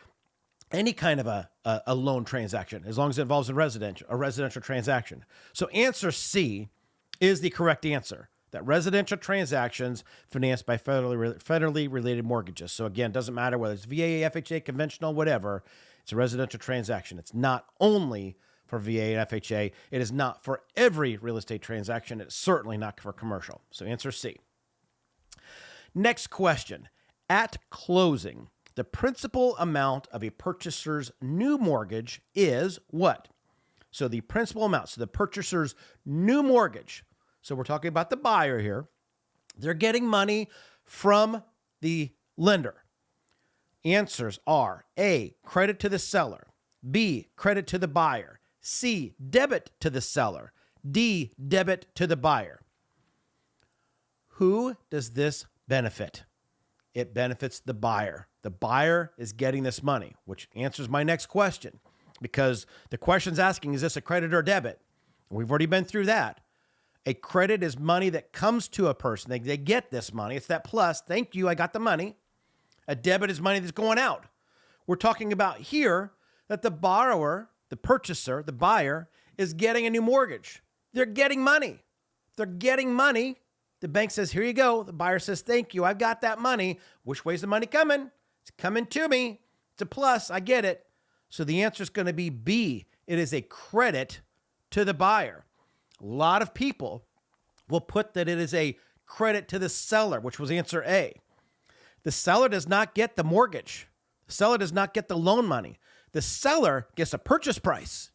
any kind of a loan transaction, as long as it involves a residential transaction. So answer C is the correct answer, that residential transactions financed by federally related mortgages. So again, it doesn't matter whether it's VA, FHA, conventional, whatever. It's a residential transaction. It's not only for VA and FHA. It is not for every real estate transaction. It's certainly not for commercial. So answer C. Next question. At closing, the principal amount of a purchaser's new mortgage is what? So the principal amount, so the purchaser's new mortgage. So we're talking about the buyer here. They're getting money from the lender. Answers are A, credit to the seller. B, credit to the buyer. C, debit to the seller. D, debit to the buyer. Who does this benefit? It benefits the buyer. The buyer is getting this money, which answers my next question, because the question's asking, is this a credit or debit? We've already been through that. A credit is money that comes to a person. They get this money. It's that plus. Thank you, I got the money. A debit is money that's going out. We're talking about here that the borrower, the purchaser, the buyer, is getting a new mortgage. They're getting money. They're getting money. The bank says, here you go. The buyer says, thank you, I've got that money. Which way's the money coming? It's coming to me. It's a plus. I get it. So the answer is going to be B. It is a credit to the buyer. A lot of people will put that it is a credit to the seller, which was answer A. The seller does not get the mortgage. The seller does not get the loan money. The seller gets a purchase price.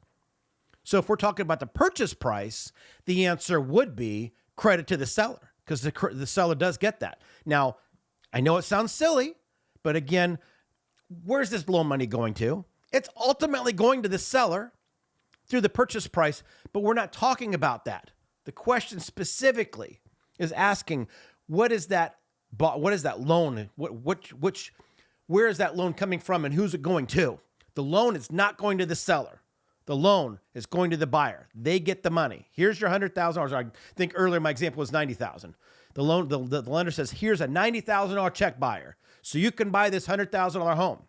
So if we're talking about the purchase price, the answer would be credit to the seller, because the seller does get that. Now, I know it sounds silly, but again, where's this loan money going to? It's ultimately going to the seller through the purchase price, but we're not talking about that. The question specifically is asking, what is that loan? Where is that loan coming from and who's it going to? The loan is not going to the seller. The loan is going to the buyer. They get the money. Here's your $100,000. I think earlier my example was $90,000. The lender says, here's a $90,000 check, buyer, so you can buy this $100,000 home.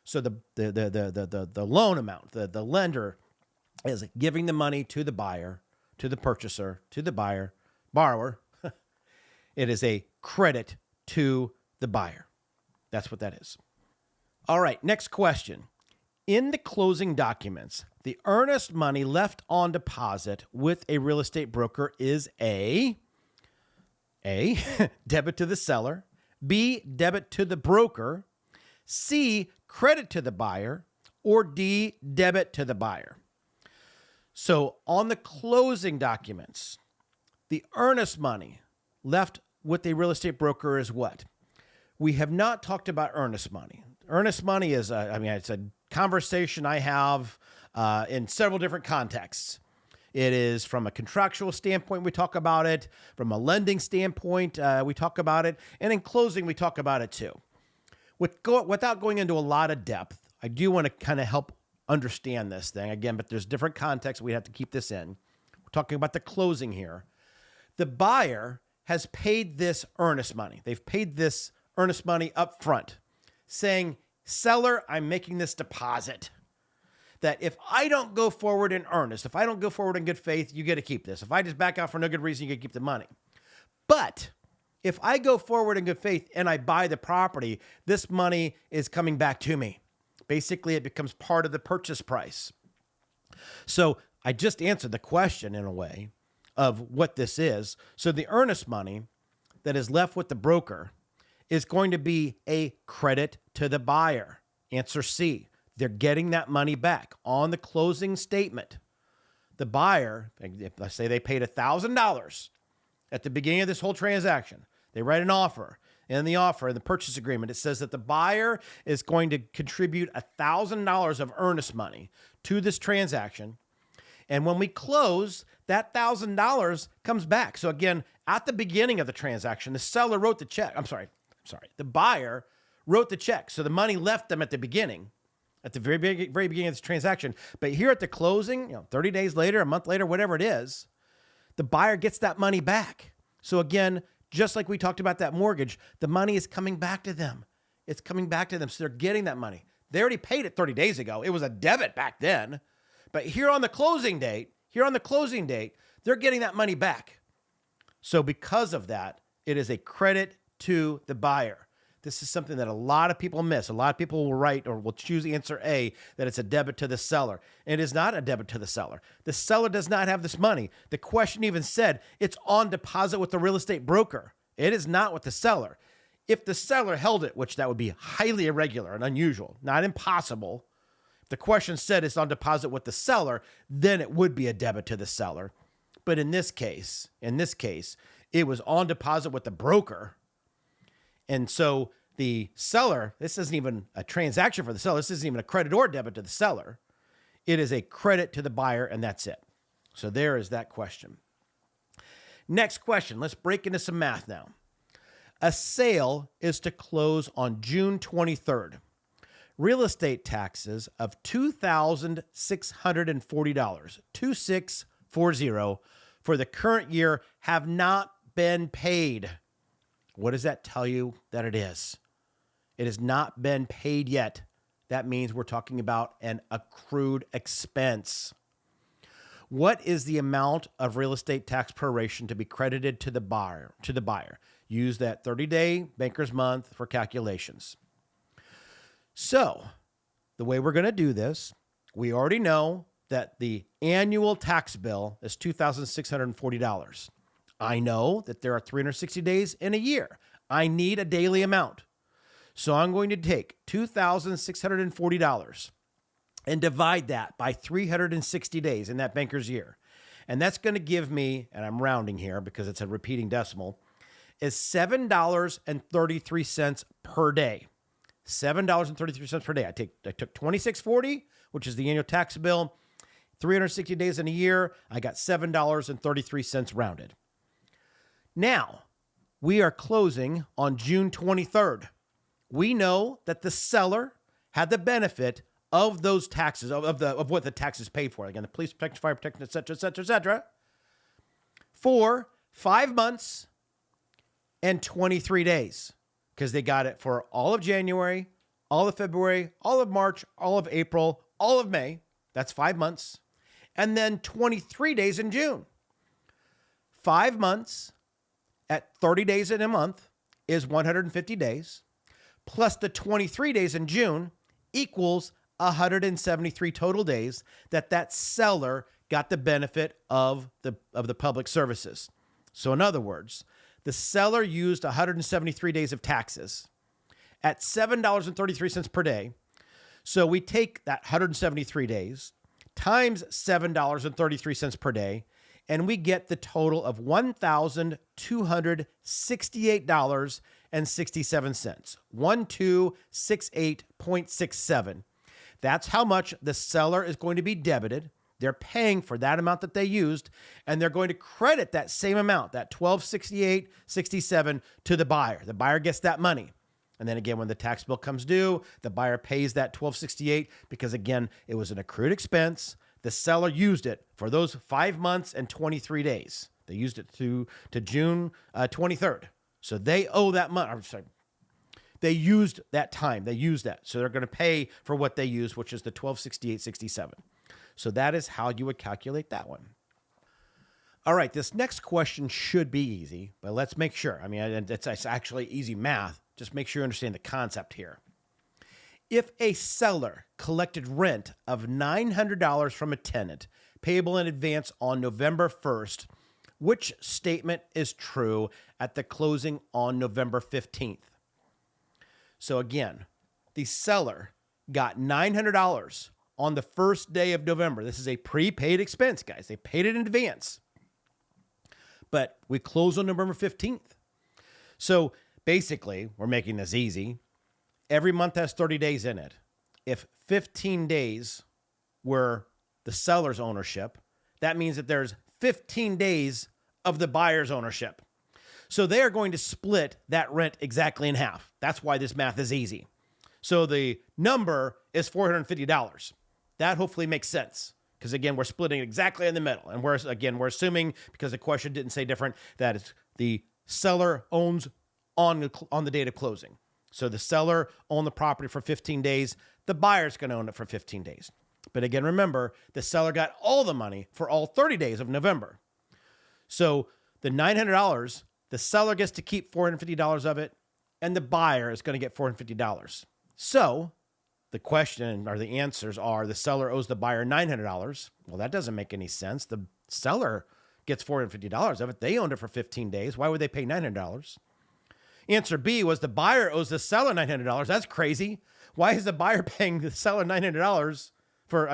So the loan amount, the lender is giving the money to the buyer, to the purchaser, to the borrower. It is a credit to the buyer. That's what that is. All right, next question. In the closing documents, the earnest money left on deposit with a real estate broker is A, debit to the seller, B, debit to the broker, C, credit to the buyer, or D, debit to the buyer. So on the closing documents, the earnest money left with a real estate broker is what? We have not talked about earnest money. Earnest money is, it's a conversation I have in several different contexts. It is from a contractual standpoint, we talk about it. From a lending standpoint, we talk about it. And in closing, we talk about it too. Without going into a lot of depth, I do want to kind of help understand this thing again, but there's different contexts we have to keep this in. We're talking about the closing here. The buyer has paid this earnest money. They've paid this earnest money up front, saying, seller, I'm making this deposit that if I don't go forward in earnest, if I don't go forward in good faith, you get to keep this. If I just back out for no good reason, you get to keep the money. But if I go forward in good faith and I buy the property, this money is coming back to me. Basically, it becomes part of the purchase price. So I just answered the question in a way of what this is. So the earnest money that is left with the broker is going to be a credit to the buyer. Answer C. They're getting that money back on the closing statement. The buyer, if let's say they paid $1,000 at the beginning of this whole transaction, They write an offer. In the offer, in the purchase agreement, it says that the buyer is going to contribute $1,000 of earnest money to this transaction. And when we close, that $1,000 comes back. So again, at the beginning of the transaction, the seller wrote the check. The buyer wrote the check. So the money left them at the beginning, at the very beginning of this transaction. But here at the closing, 30 days later, a month later, whatever it is, the buyer gets that money back. So again, just like we talked about that mortgage, the money is coming back to them. It's coming back to them. So they're getting that money. They already paid it 30 days ago. It was a debit back then. But here on the closing date, they're getting that money back. So because of that, it is a credit to the buyer. This is something that a lot of people miss. A lot of people will write or will choose answer A, that it's a debit to the seller. It is not a debit to the seller. The seller does not have this money. The question even said it's on deposit with the real estate broker. It is not with the seller. If the seller held it, which that would be highly irregular and unusual, not impossible. If the question said it's on deposit with the seller, then it would be a debit to the seller. But in this case, it was on deposit with the broker. And so the seller, this isn't even a transaction for the seller. This isn't even a credit or debit to the seller. It is a credit to the buyer, and that's it. So there is that question. Next question. Let's break into some math now. A sale is to close on June 23rd. Real estate taxes of $2,640, $2,640 for the current year have not been paid. What does that tell you that it is? It has not been paid yet. That means we're talking about an accrued expense. What is the amount of real estate tax proration to be credited to the buyer? Use that 30-day banker's month for calculations. So the way we're going to do this, we already know that the annual tax bill is $2,640. I know that there are 360 days in a year. I need a daily amount. So I'm going to take $2,640 and divide that by 360 days in that banker's year. And that's going to give me, and I'm rounding here because it's a repeating decimal, is $7.33 per day. $7.33 per day. I took $2,640, which is the annual tax bill, 360 days in a year. I got $7.33 rounded. Now, we are closing on June 23rd. We know that the seller had the benefit of those taxes, of what the taxes paid for. Again, the police protection, fire protection, et cetera, for 5 months and 23 days, because they got it for all of January, all of February, all of March, all of April, all of May. That's 5 months. And then 23 days in June. 5 months at 30 days in a month is 150 days, plus the 23 days in June equals 173 total days that seller got the benefit of the public services. So in other words, the seller used 173 days of taxes at $7.33 per day. So we take that 173 days times $7.33 per day, and we get the total of $1,268.67, 1268.67. That's how much the seller is going to be debited. They're paying for that amount that they used, and they're going to credit that same amount, that $1,268.67, to the buyer. The buyer gets that money. And then again, when the tax bill comes due, the buyer pays that $1,268 because, again, it was an accrued expense. The seller used it for those 5 months and 23 days. They used it to June 23rd. So they owe that money. I'm sorry. They used that time. They used that. So they're going to pay for what they used, which is the $1,268.67. So that is how you would calculate that one. All right, this next question should be easy, but let's make sure. I mean, it's actually easy math. Just make sure you understand the concept here. If a seller collected rent of $900 from a tenant payable in advance on November 1st, which statement is true at the closing on November 15th? So again, the seller got $900 on the first day of November. This is a prepaid expense, guys. They paid it in advance. But we close on November 15th. So basically, we're making this easy. Every month has 30 days in it. If 15 days were the seller's ownership, that means that there's 15 days of the buyer's ownership. So they are going to split that rent exactly in half. That's why this math is easy. So the number is $450. That hopefully makes sense because, again, we're splitting it exactly in the middle. And we're assuming, because the question didn't say different, that it's the seller owns on the date of closing. So the seller owned the property for 15 days. The buyer's going to own it for 15 days. But again, remember, the seller got all the money for all 30 days of November. So the $900, the seller gets to keep $450 of it, and the buyer is going to get $450. So the question or the answers are the seller owes the buyer $900. Well, that doesn't make any sense. The seller gets $450 of it. They owned it for 15 days. Why would they pay $900? Answer B was the buyer owes the seller $900. That's crazy. Why is the buyer paying the seller $900 for,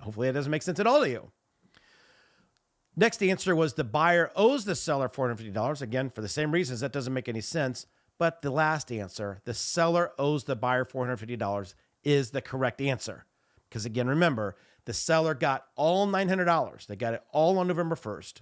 hopefully it doesn't make sense at all to you. Next answer was the buyer owes the seller $450. Again, for the same reasons, that doesn't make any sense. But the last answer, the seller owes the buyer $450, is the correct answer. Because again, remember, the seller got all $900. They got it all on November 1st.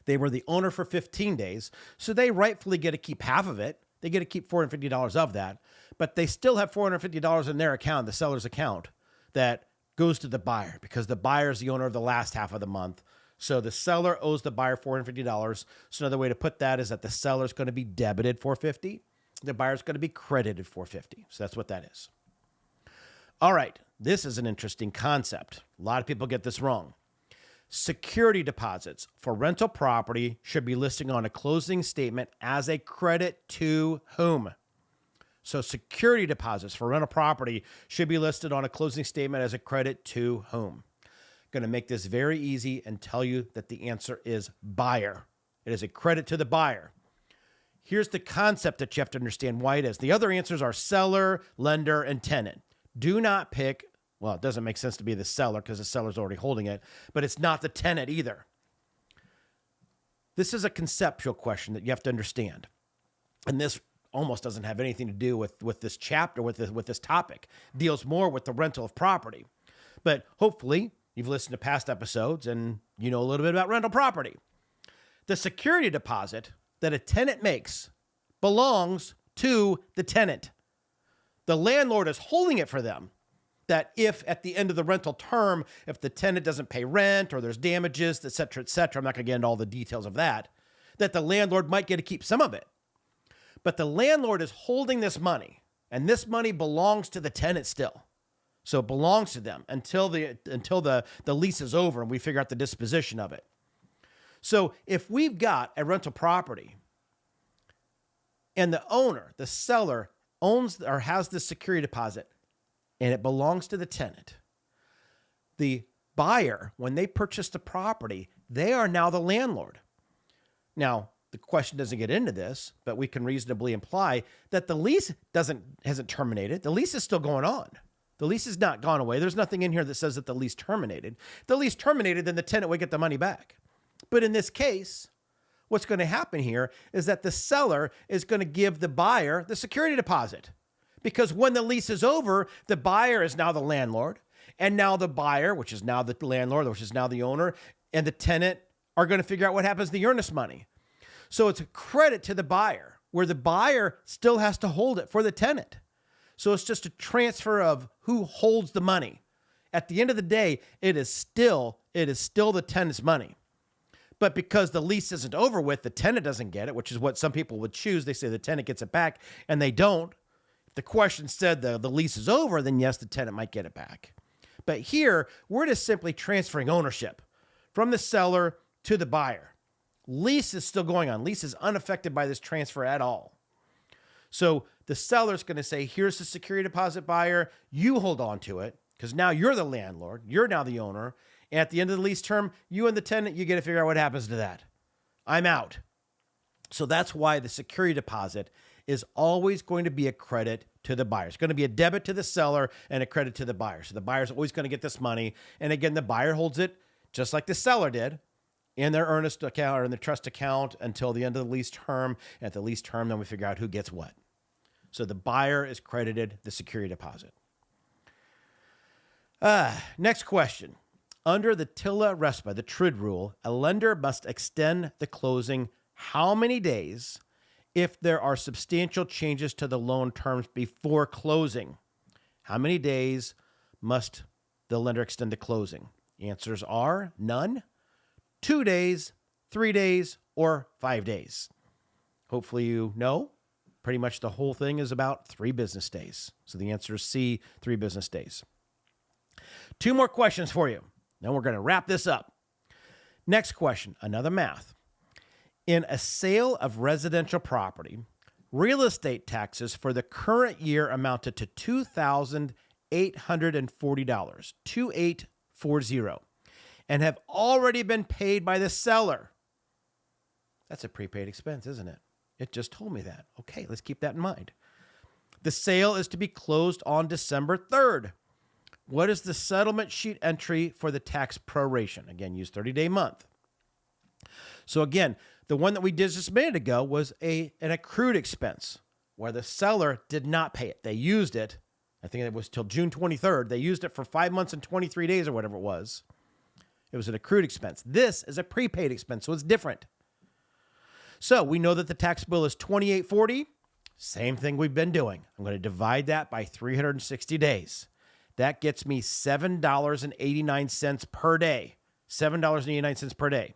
They were the owner for 15 days, so they rightfully get to keep half of it. They get to keep $450 of that, but they still have $450 in their account, the seller's account, that goes to the buyer because the buyer is the owner of the last half of the month. So the seller owes the buyer $450. So another way to put that is that the seller is going to be debited $450. The buyer is going to be credited $450. So that's what that is. All right. This is an interesting concept. A lot of people get this wrong. Security deposits for rental property should be listed on a closing statement as a credit to whom? So security deposits for rental property should be listed on a closing statement as a credit to whom? Going to make this very easy and tell you that the answer is buyer. It is a credit to the buyer. Here's the concept that you have to understand why it is. The other answers are seller, lender, and tenant. Do not pick, well, it doesn't make sense to be the seller because the seller's already holding it, but it's not the tenant either. This is a conceptual question that you have to understand. And this almost doesn't have anything to do with this chapter, with this topic. It deals more with the rental of property. But hopefully, you've listened to past episodes and you know a little bit about rental property. The security deposit that a tenant makes belongs to the tenant. The landlord is holding it for them. That if at the end of the rental term, if the tenant doesn't pay rent or there's damages, et cetera, I'm not going to get into all the details of that the landlord might get to keep some of it. But the landlord is holding this money, and this money belongs to the tenant still. So it belongs to them until the lease is over and we figure out the disposition of it. So if we've got a rental property and the owner, the seller, owns or has this security deposit and it belongs to the tenant, the buyer, when they purchase the property, they are now the landlord. Now, the question doesn't get into this, but we can reasonably imply that the lease hasn't terminated. The lease is still going on. The lease has not gone away. There's nothing in here that says that the lease terminated. If the lease terminated, then the tenant would get the money back. But in this case, what's going to happen here is that the seller is going to give the buyer the security deposit. Because when the lease is over, the buyer is now the landlord. And now the buyer, which is now the landlord, which is now the owner, and the tenant are going to figure out what happens to the earnest money. So it's a credit to the buyer, where the buyer still has to hold it for the tenant. So it's just a transfer of who holds the money. At the end of the day, it is still the tenant's money. But because the lease isn't over with, the tenant doesn't get it, which is what some people would choose. They say the tenant gets it back, and they don't. If the question said the lease is over, then yes, the tenant might get it back. But here, we're just simply transferring ownership from the seller to the buyer. Lease is still going on. Lease is unaffected by this transfer at all. So the seller's going to say, here's the security deposit, buyer. You hold on to it because now you're the landlord. You're now the owner. And at the end of the lease term, you and the tenant, you get to figure out what happens to that. I'm out. So that's why the security deposit is always going to be a credit to the buyer. It's going to be a debit to the seller and a credit to the buyer. So the buyer's always going to get this money. And again, the buyer holds it just like the seller did. in their earnest account or in the trust account until the end of the lease term. And at the lease term, then we figure out who gets what. So the buyer is credited the security deposit. Next question. Under the Tilla Respa, the TRID rule, a lender must extend the closing how many days if there are substantial changes to the loan terms before closing? How many days must the lender extend the closing? Answers are none, 2 days, 3 days, or 5 days. Hopefully you know. Pretty much the whole thing is about 3 business days. So the answer is C, 3 business days. 2 more questions for you. Then we're going to wrap this up. Next question, another math. In a sale of residential property, real estate taxes for the current year amounted to $2,840, $2,840, and have already been paid by the seller. That's a prepaid expense, isn't it? It just told me that. Okay, let's keep that in mind. The sale is to be closed on December 3rd. What is the settlement sheet entry for the tax proration? Again, use 30-day month. So again, the one that we did just a minute ago was an accrued expense where the seller did not pay it. They used it. I think it was till June 23rd. They used it for 5 months and 23 days or whatever it was. It was an accrued expense. This is a prepaid expense, so it's different. So we know that the tax bill is $2,840. Same thing we've been doing. I'm going to divide that by 360 days. That gets me $7.89 per day. $7.89 per day.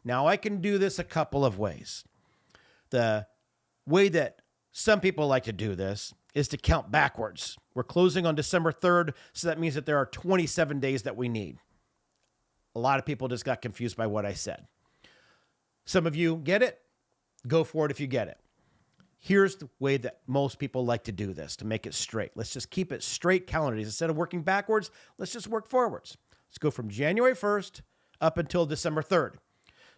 Now I can do this a couple of ways. The way that some people like to do this is to count backwards. We're closing on December 3rd, so that means that there are 27 days that we need. A lot of people just got confused by what I said. Some of you get it. Go for it if you get it. Here's the way that most people like to do this to make it straight. Let's just keep it straight calendar days. Instead of working backwards, let's just work forwards. Let's go from January 1st up until December 3rd.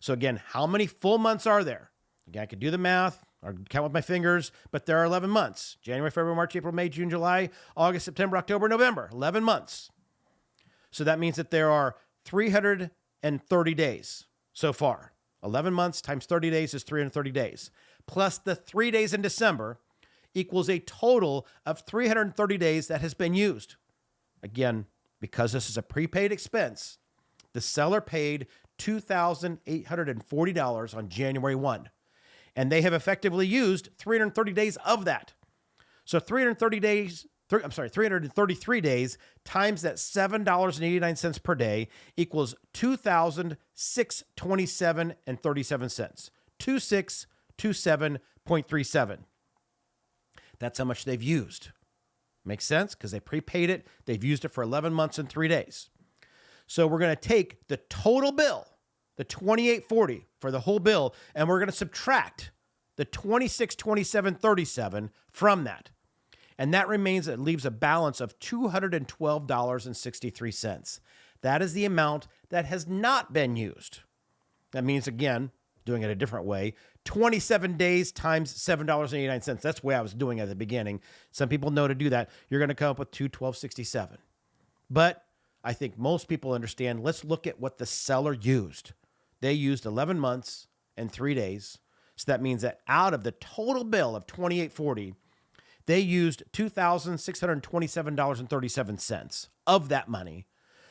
So again, how many full months are there? Again, I could do the math or count with my fingers, but there are 11 months. January, February, March, April, May, June, July, August, September, October, November. 11 months. So that means that there are 330 days so far. 11 months times 30 days is 330 days. Plus the 3 days in December equals a total of 330 days that has been used. Again, because this is a prepaid expense, the seller paid $2,840 on January 1. And they have effectively used 330 days of that. So 333 days times that $7.89 per day equals $2,627.37. 2627.37. That's how much they've used. Makes sense? Because they prepaid it. They've used it for 11 months and 3 days. So we're going to take the total bill, the $2,840 for the whole bill, and we're going to subtract the $2627.37 from that. And that leaves a balance of $212.63. That is the amount that has not been used. That means, again, doing it a different way, 27 days times $7.89. That's the way I was doing it at the beginning. Some people know to do that. You're going to come up with $212.67. But I think most people understand, let's look at what the seller used. They used 11 months and 3 days. So that means that out of the total bill of $2,840, they used $2,627.37 of that money,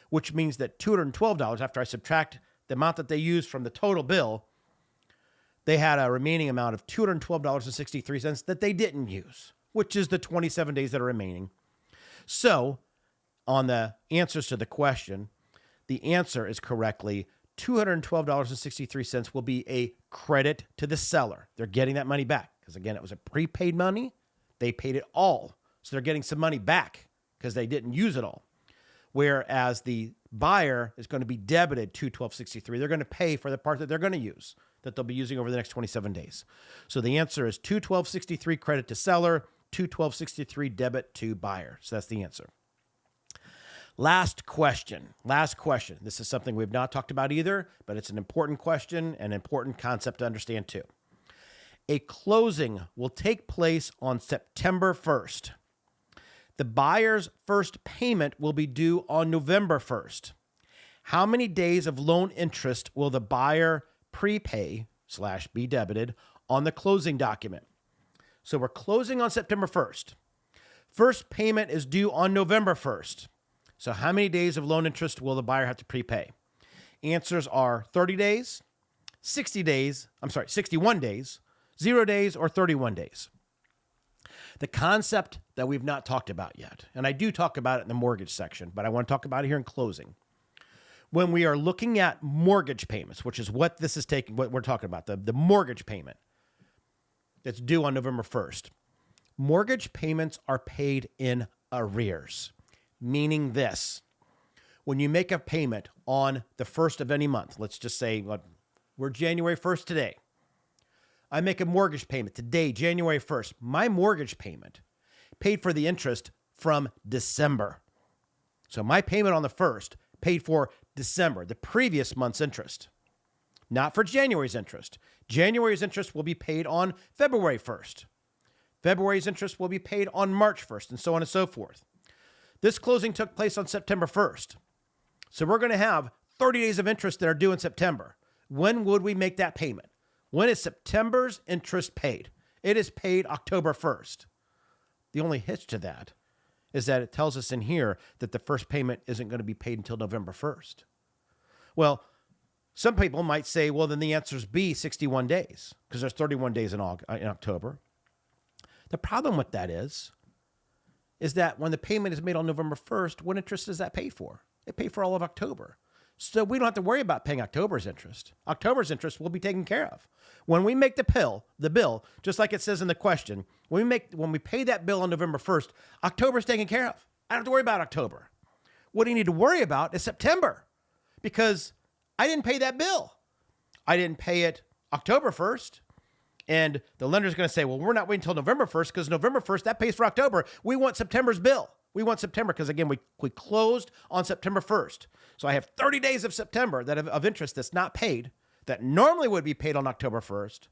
which means that $212, after I subtract the amount that they used from the total bill, they had a remaining amount of $212.63 that they didn't use, which is the 27 days that are remaining. So on the answers to the question, the answer is correctly $212.63 will be a credit to the seller. They're getting that money back because, again, it was a prepaid money. They paid it all. So they're getting some money back because they didn't use it all. Whereas the buyer is going to be debited $212.63. They're going to pay for the part that they're going to use, that they'll be using over the next 27 days. So the answer is $212.63 credit to seller, $212.63 debit to buyer. So that's the answer. Last question. This is something we've not talked about either, but it's an important question and an important concept to understand too. A closing will take place on September 1st. The buyer's first payment will be due on November 1st. how many days of loan interest will the buyer prepay / be debited on the closing document? So we're closing on September 1st. First payment is due on November 1st. So how many days of loan interest will the buyer have to prepay? Answers are 30 days, 61 days, 0 days, or 31 days. The concept that we've not talked about yet, and I do talk about it in the mortgage section, but I want to talk about it here in closing. When we are looking at mortgage payments, which is what this is taking, what we're talking about, the mortgage payment that's due on November 1st. Mortgage payments are paid in arrears, meaning this. When you make a payment on the first of any month, let's just say we're January 1st today. I make a mortgage payment today, January 1st. My mortgage payment paid for the interest from December. So my payment on the 1st paid for December, the previous month's interest, not for January's interest. January's interest will be paid on February 1st. February's interest will be paid on March 1st, and so on and so forth. This closing took place on September 1st. So we're going to have 30 days of interest that are due in September. When would we make that payment? When is September's interest paid? It is paid October 1st. The only hitch to that is that it tells us in here that the first payment isn't going to be paid until November 1st. Well, some people might say, well, then the answer is B, 61 days, because there's 31 days in October. The problem with that is that when the payment is made on November 1st, what interest is that paid for? It paid for all of October. So we don't have to worry about paying October's interest. October's interest will be taken care of. When we make the bill, just like it says in the question, when we pay that bill on November 1st, October's taken care of. I don't have to worry about October. What you need to worry about is September, because I didn't pay that bill. I didn't pay it October 1st. And the lender's going to say, well, we're not waiting until November 1st because November 1st, that pays for October. We want September's bill. We want September because, again, we closed on September 1st. So I have 30 days of September of interest that's not paid, that normally would be paid on October 1st.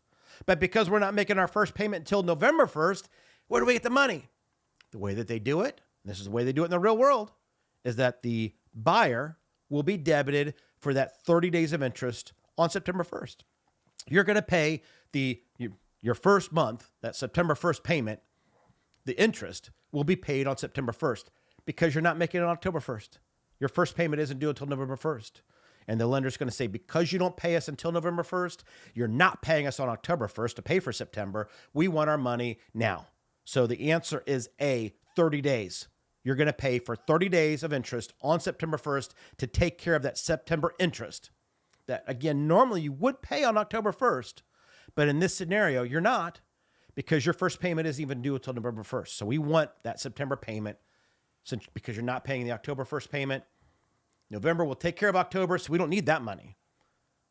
But because we're not making our first payment until November 1st, where do we get the money? The way that they do it, this is the way they do it in the real world, is that the buyer will be debited for that 30 days of interest on September 1st. You're going to pay your first month, that September 1st payment, the interest will be paid on September 1st because you're not making it on October 1st. Your first payment isn't due until November 1st. And the lender's going to say, because you don't pay us until November 1st, you're not paying us on October 1st to pay for September. We want our money now. So the answer is A, 30 days. You're going to pay for 30 days of interest on September 1st to take care of that September interest that, again, normally you would pay on October 1st. But in this scenario, you're not, because your first payment isn't even due until November 1st. So we want that September payment, because you're not paying the October 1st payment. November will take care of October, so we don't need that money.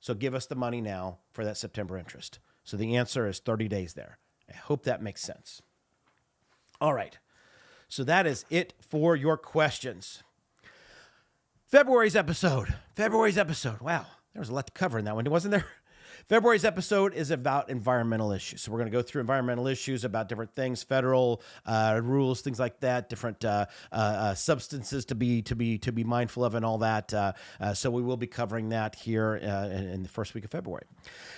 So give us the money now for that September interest. So the answer is 30 days there. I hope that makes sense. All right. So that is it for your questions. February's episode. Wow, there was a lot to cover in that one, wasn't there? February's episode is about environmental issues. So we're going to go through environmental issues about different things, federal rules, things like that, different substances to be mindful of and all that. So we will be covering that here in the first week of February.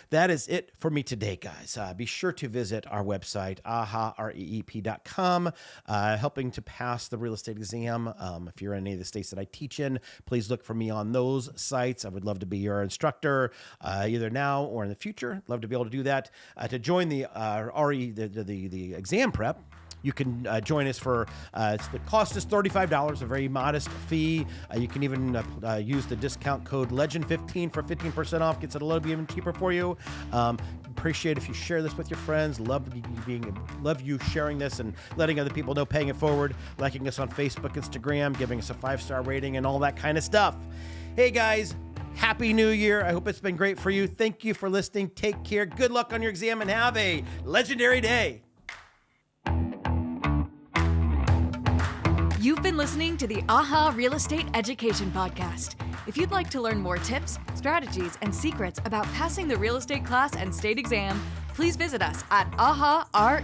That is it for me today, guys. Be sure to visit our website, ahareep.com, helping to pass the real estate exam. If you're in any of the states that I teach in, please look for me on those sites. I would love to be your instructor, either now or in the future. Love to be able to do that. To join the the exam prep, you can join us for, the cost is $35, a very modest fee. You can even use the discount code LEGEND15 for 15% off. Gets it a little bit even cheaper for you. Appreciate if you share this with your friends. Love you sharing this and letting other people know, paying it forward, liking us on Facebook, Instagram, giving us a 5-star rating and all that kind of stuff. Hey guys, Happy New Year. I hope it's been great for you. Thank you for listening. Take care. Good luck on your exam and have a legendary day. You've been listening to the AHA Real Estate Education Podcast. If you'd like to learn more tips, strategies, and secrets about passing the real estate class and state exam, please visit us at ahareep.com.